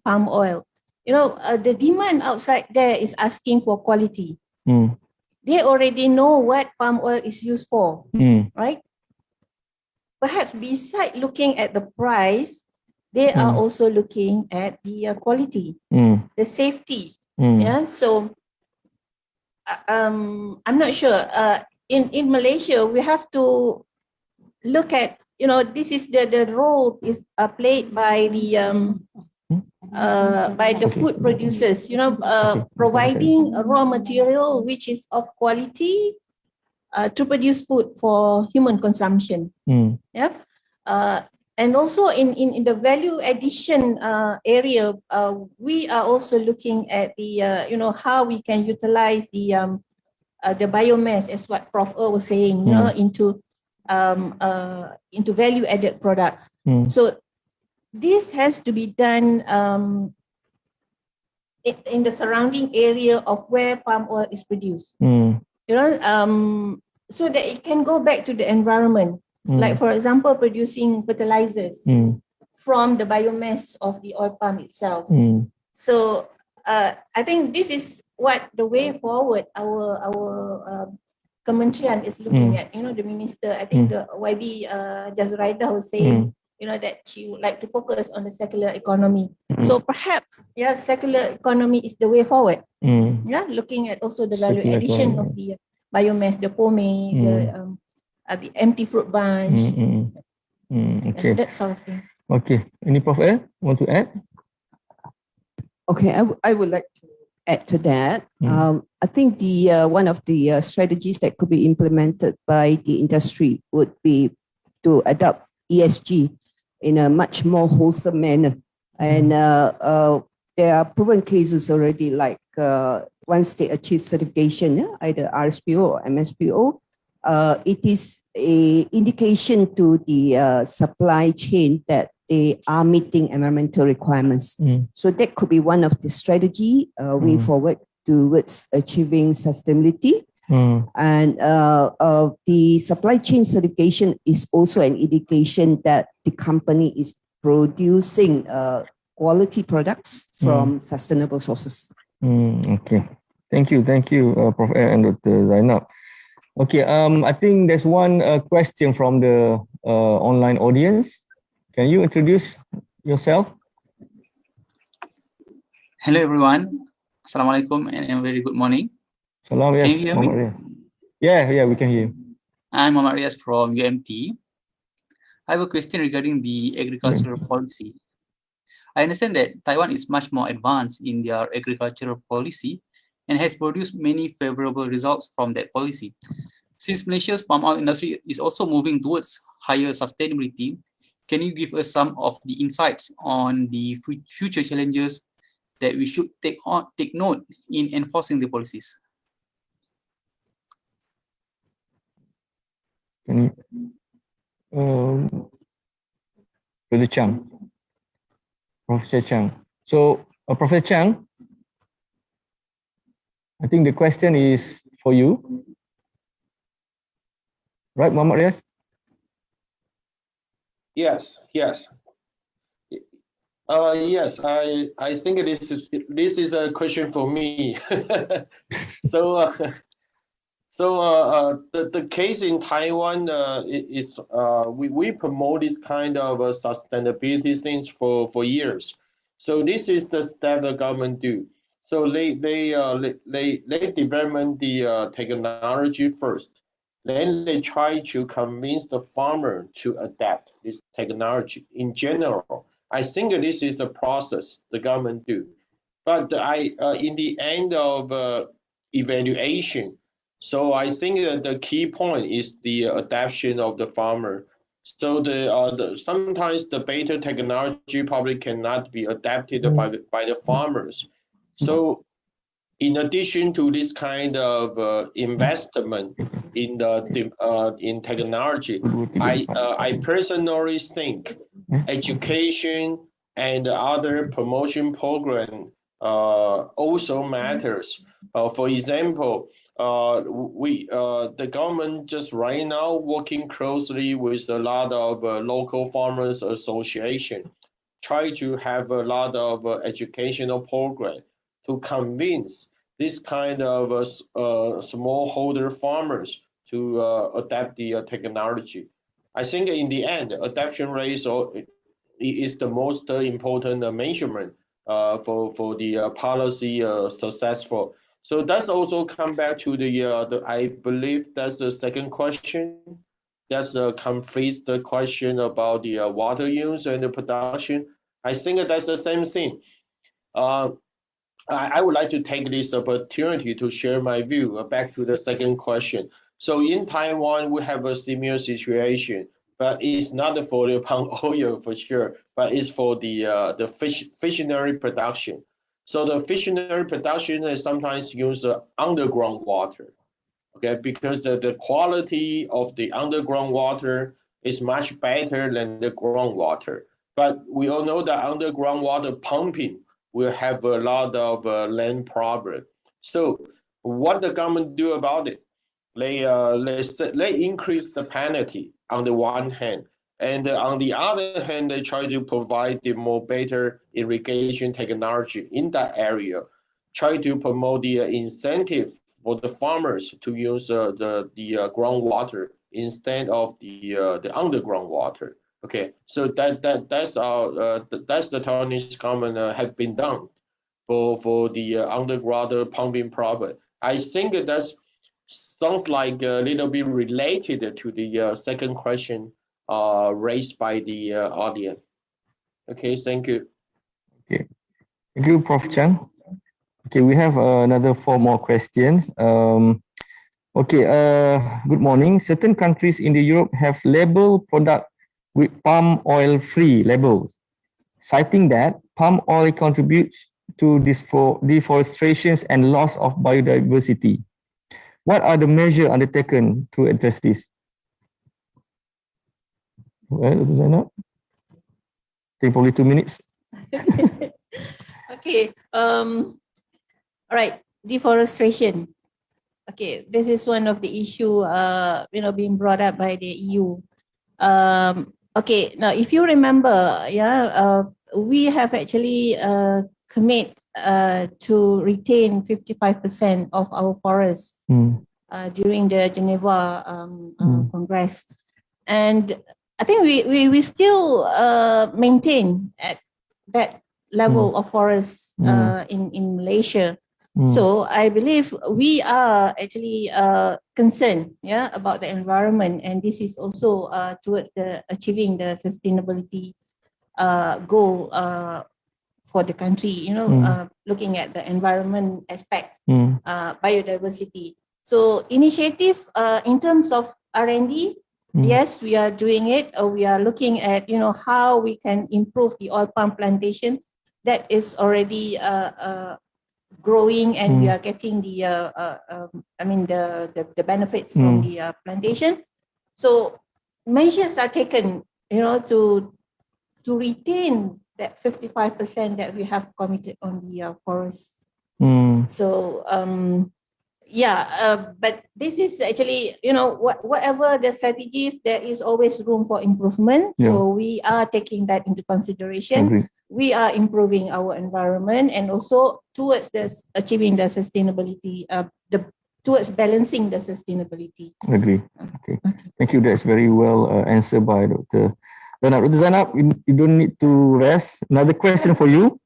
palm oil. The demand outside there is asking for quality. They already know what palm oil is used for, right? Perhaps beside looking at the price, they are also looking at the quality, the safety. So I'm not sure. In Malaysia, we have to look at, this is the role is played by the food producers, providing a raw material which is of quality to produce food for human consumption. And also in the value addition area, we are also looking at the how we can utilize the biomass, as what Prof was saying, into value added products. So this has to be done in the surrounding area of where palm oil is produced. So that it can go back to the environment. Like, for example, producing fertilizers from the biomass of the oil palm itself. So I think this is what the way forward our Kementerian is looking at. The minister, I think the YB Jazuraida was saying, that she would like to focus on the circular economy. So perhaps, circular economy is the way forward. Looking at also the value Circular addition economy. of the biomass, the pomade, the empty fruit bunch, Okay. and that sort of thing. Okay. Any Prof. Want to add? Okay, I would like to add to that. I think the one of the strategies that could be implemented by the industry would be to adopt ESG in a much more wholesome manner. And there are proven cases already, like once they achieve certification, either RSPO or MSPO, it is a indication to the supply chain that they are meeting environmental requirements. So that could be one of the strategy way forward towards achieving sustainability. And the supply chain certification is also an indication that the company is producing quality products from sustainable sources. Okay. Thank you, Prof. and Dr. Zainab. Okay, I think there's one question from the online audience. Can you introduce yourself? Hello everyone. Assalamualaikum and a very good morning. Salam, yes. Can you hear me? Yeah, we can hear you. I'm Muhammad Riaz from UMT. I have a question regarding the agricultural policy. I understand that Taiwan is much more advanced in their agricultural policy and has produced many favorable results from that policy. Since Malaysia's palm oil industry is also moving towards higher sustainability, can you give us some of the insights on the future challenges that we should take note in enforcing the policies? Professor Chang. Professor Chang. So, Professor Chang, I think the question is for you. Right, Muhammad Riaz? Yes, yes. Yes, I think this is a question for me. So, the case in Taiwan is we promote this kind of sustainability things for years. So this is the step the government do. So they develop the technology first. Then they try to convince the farmer to adapt this technology in general. I think this is the process the government do. But in the end of evaluation, so I think that the key point is the adaptation of the farmer. So sometimes the better technology probably cannot be adapted by the farmers. So in addition to this kind of investment in technology, I personally think education and other promotion program also matters. For example, the government just right now working closely with a lot of local farmers association, try to have a lot of educational program to convince this kind of smallholder farmers to adapt the technology. I think in the end, adoption rate is the most important measurement for the policy successful. So that's also come back to the I believe that's the second question. That's completes the question about the water use and the production. I think that's the same thing. I would like to take this opportunity to share my view back to the second question. So in Taiwan, we have a similar situation, but it's not for the palm oil for sure, but it's for the fishery production. So the fishery production is sometimes use underground water, okay, because the quality of the underground water is much better than the groundwater. But we all know that underground water pumping will have a lot of land problem. So what the government do about it? They increase the penalty on the one hand, and on the other hand, they try to provide the more better irrigation technology in that area. Try to promote the incentive for the farmers to use the groundwater instead of the underground water. Okay, so that's the Taiwanese government have been done for the underwater pumping problem. I think that sounds like a little bit related to the second question raised by the audience. Okay, thank you. Okay, thank you, Prof. Chang. Okay, we have another 4 more questions. Good morning. Certain countries in the Europe have labeled product with palm oil free labels, citing that palm oil contributes to deforestation and loss of biodiversity. What are the measures undertaken to address this? Well, Dr. Zainab, take probably 2 minutes. Okay. All right. Deforestation. Okay, this is one of the issue being brought up by the EU. Okay, now if you remember, we have actually commit to retain 55% of our forests during the Geneva Congress, and I think we still maintain at that level of forests in Malaysia. So I believe we are actually concerned, about the environment, and this is also towards the achieving the sustainability goal for the country. Looking at the environment aspect, biodiversity. So initiative in terms of R&D, yes, we are doing it. We are looking at how we can improve the oil palm plantation that is already growing, and we are getting the benefits from the plantation. So measures are taken, you know, to retain that 55% that we have committed on the forests. So but this is actually, you know, whatever the strategies, there is always room for improvement. So we are taking that into consideration. We are improving our environment and also towards this achieving the sustainability, towards balancing the sustainability. Agree. Okay. Thank you. That's very well answered by Dr. Zainab. Dr. Zainab, you don't need to rest. Another question for you.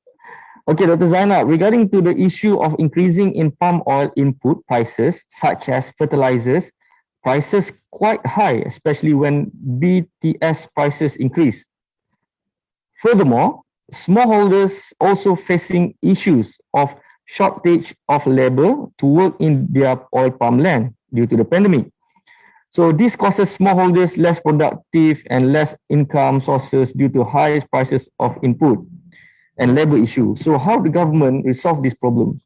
Okay, Dr. Zainab, regarding to the issue of increasing in palm oil input prices, such as fertilizers, prices quite high, especially when BTS prices increase. Furthermore, smallholders also facing issues of shortage of labor to work in their oil palm land due to the pandemic. So this causes smallholders less productive and less income sources due to high prices of input and labor issues. So how the government will solve these problems?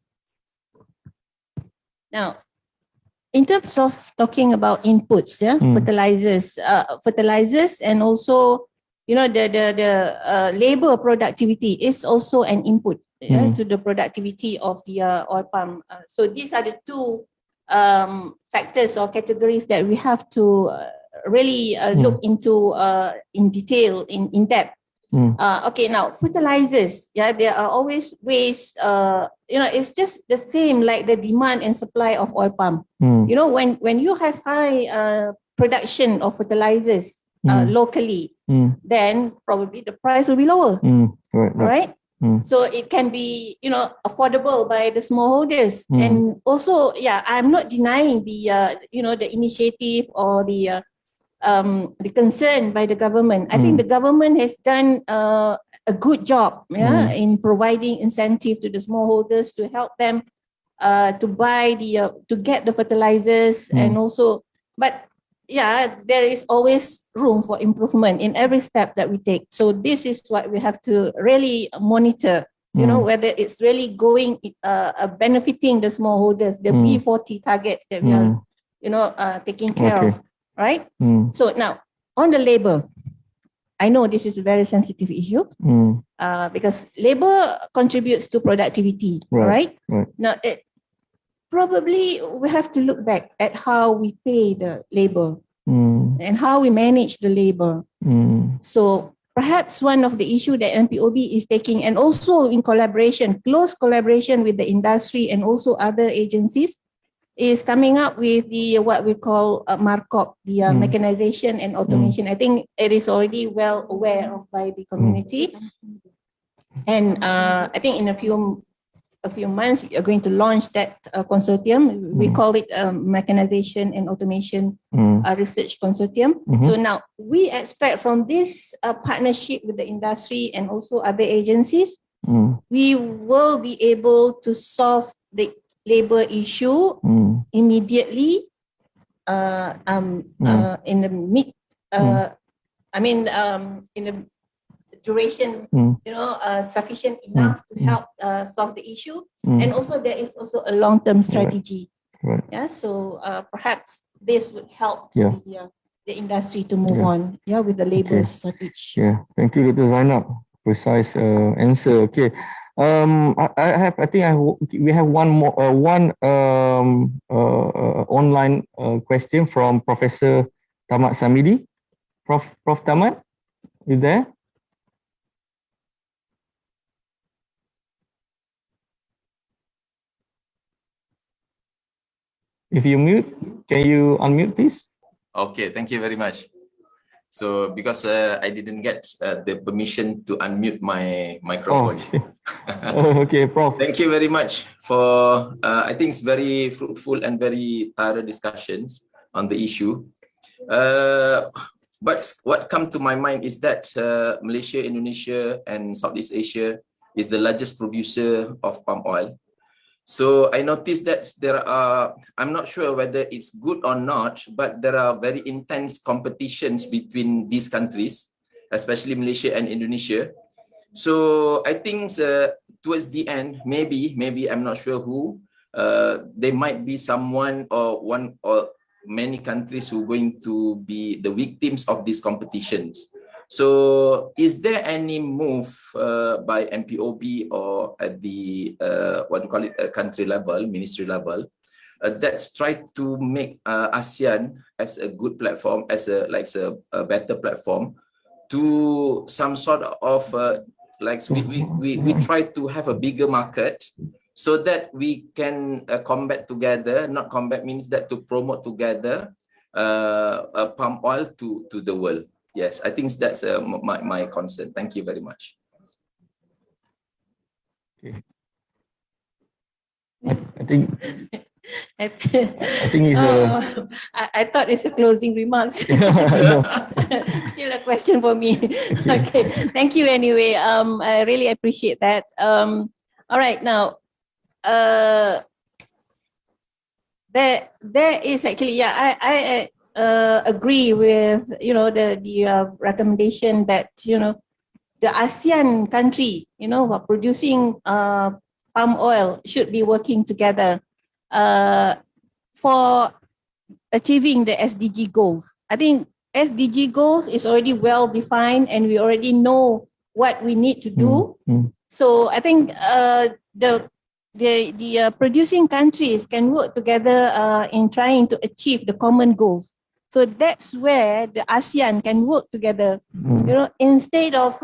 Now, in terms of talking about inputs, fertilizers and also, you know, the labor productivity is also an input to the productivity of the oil palm. So these are the two factors or categories that we have to really look into in detail, in depth. Okay, now fertilizers, there are always ways, you know, it's just the same like the demand and supply of oil palm. You know, when you have high production of fertilizers locally, then probably the price will be lower, right? So it can be, you know, affordable by the smallholders. And also, I'm not denying the, you know, the initiative or the concern by the government. I think the government has done a good job in providing incentive to the smallholders to help them to buy to get the fertilizers and also, but there is always room for improvement in every step that we take. So this is what we have to really monitor, you know, whether it's really going, benefiting the smallholders, the B40 targets that we are, you know, taking care of. Right? So now, on the labor, I know this is a very sensitive issue because labor contributes to productivity, right? Now, probably we have to look back at how we pay the labor and how we manage the labor. So perhaps one of the issues that MPOB is taking, and also in collaboration, close collaboration with the industry and also other agencies, is coming up with the what we call MARCOP, the mechanization and automation. I think it is already well aware of by the community. And I think in a few months we are going to launch that consortium. We call it mechanization and automation research consortium. So now we expect from this partnership with the industry and also other agencies, we will be able to solve the labor issue immediately in the mid in the duration, you know, sufficient enough to help solve the issue. And also there is also a long-term strategy. So perhaps this would help the industry to move on with the labor shortage. Thank you, Dr. Zainab. Precise answer. Okay. We have one more online question from Professor Tamat Samidi. Prof Tamat, you there? If you mute, can you unmute, please? Okay, thank you very much. So because I didn't get the permission to unmute my microphone. Okay, Prof. Thank you very much for, I think it's very fruitful and very thorough discussions on the issue. But what comes to my mind is that Malaysia, Indonesia and Southeast Asia is the largest producer of palm oil. So I noticed that there are, I'm not sure whether it's good or not, but there are very intense competitions between these countries, especially Malaysia and Indonesia. So I think towards the end, maybe I'm not sure who, there might be someone or one or many countries who are going to be the victims of these competitions. So is there any move by MPOB or at the country level, ministry level, that's tried to make ASEAN as a good platform, as a better platform to some sort of we try to have a bigger market so that we can combat together. Not combat means that to promote together palm oil to the world. Yes, I think that's my concern. Thank you very much. Okay. I think it's I thought it's a closing remarks. no. Still a question for me. Okay, thank you anyway. I really appreciate that. All right, now, there is actually, I agree with the recommendation that the ASEAN country who are producing palm oil should be working together for achieving the SDG goals. I think SDG goals is already well defined and we already know what we need to do. So I think the producing countries can work together in trying to achieve the common goals. So that's where the ASEAN can work together, instead of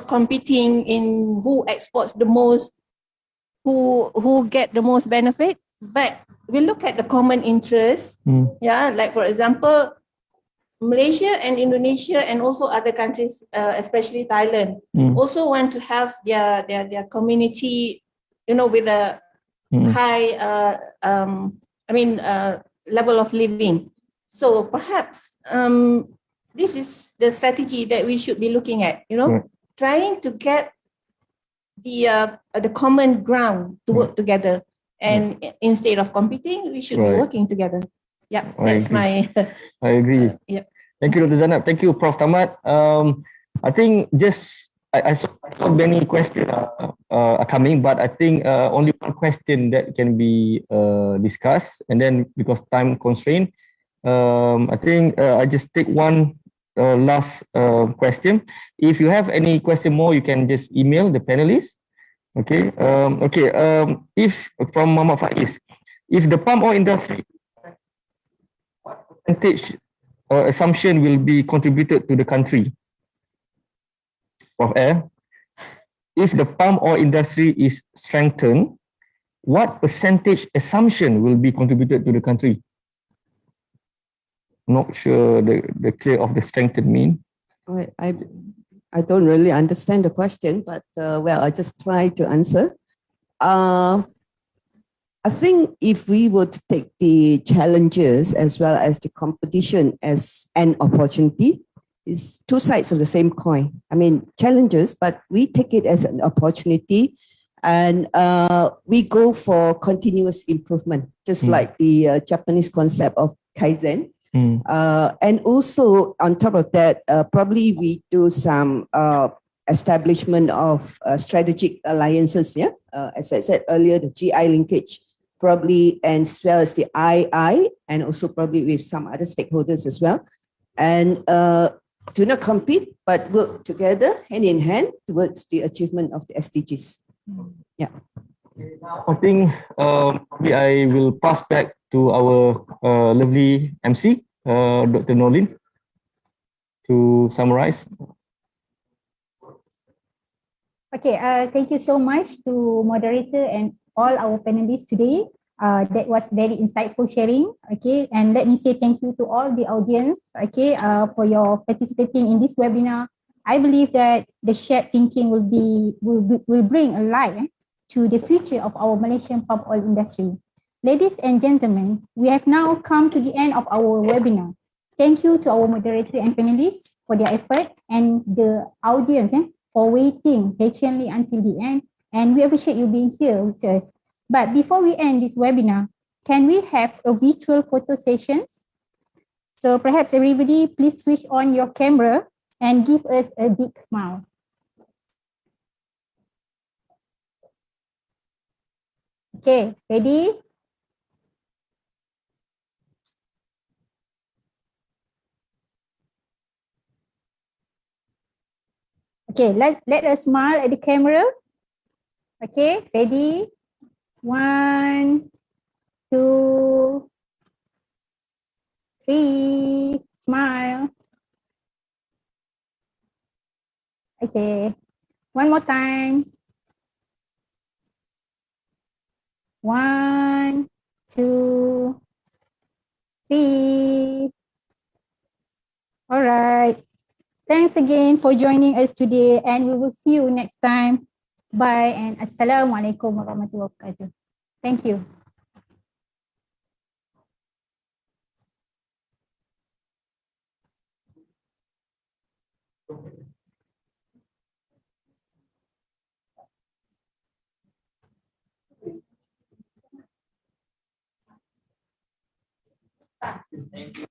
competing in who exports the most, who get the most benefit. But we look at the common interests. Like for example, Malaysia and Indonesia and also other countries, especially Thailand, also want to have their community, with a high level of living. So perhaps this is the strategy that we should be looking at, trying to get the common ground to work together. And instead of competing, we should be working together. Yeah, that's my. I agree. Yeah. Thank you, Dr. Zanab. Thank you, Prof. Ahmad. I think I saw many questions are coming, but I think only one question that can be discussed, and then because time constraint, I think I just take one last question. If you have any question more, you can just email the panelists. Okay. If from Muhammad Faiz, if the palm oil industry, what percentage or assumption will be contributed to the country? Prof. If the palm oil industry is strengthened, what percentage assumption will be contributed to the country? Not sure the clear of the strengthened mean. I don't really understand the question, but I'll just try to answer. I think if we were to take the challenges as well as the competition as an opportunity, it's two sides of the same coin. I mean, challenges, but we take it as an opportunity and we go for continuous improvement, just like the Japanese concept of Kaizen. And also on top of that, probably we do some establishment of strategic alliances. As I said earlier, the GI linkage probably, and as well as the II, and also probably with some other stakeholders as well. And do not compete, but work together hand in hand towards the achievement of the SDGs. Yeah. I think I will pass back to our lovely MC, Dr. Nolin, to summarize. Okay, thank you so much to moderator and all our panelists today. That was very insightful sharing. Okay, and let me say thank you to all the audience. Okay, for your participating in this webinar. I believe that the shared thinking will bring a light to the future of our Malaysian palm oil industry. Ladies and gentlemen, we have now come to the end of our webinar. Thank you to our moderator and panelists for their effort and the audience for waiting patiently until the end. And we appreciate you being here with us. But before we end this webinar, can we have a virtual photo sessions? So perhaps everybody please switch on your camera and give us a big smile. Okay, ready? Okay, let us smile at the camera. Okay, ready? 1, 2, 3, smile. Okay, one more time. 1, 2, 3. All right. Thanks again for joining us today, and we will see you next time. Bye and Assalamualaikum warahmatullahi wabarakatuh. Thank you. Thank you.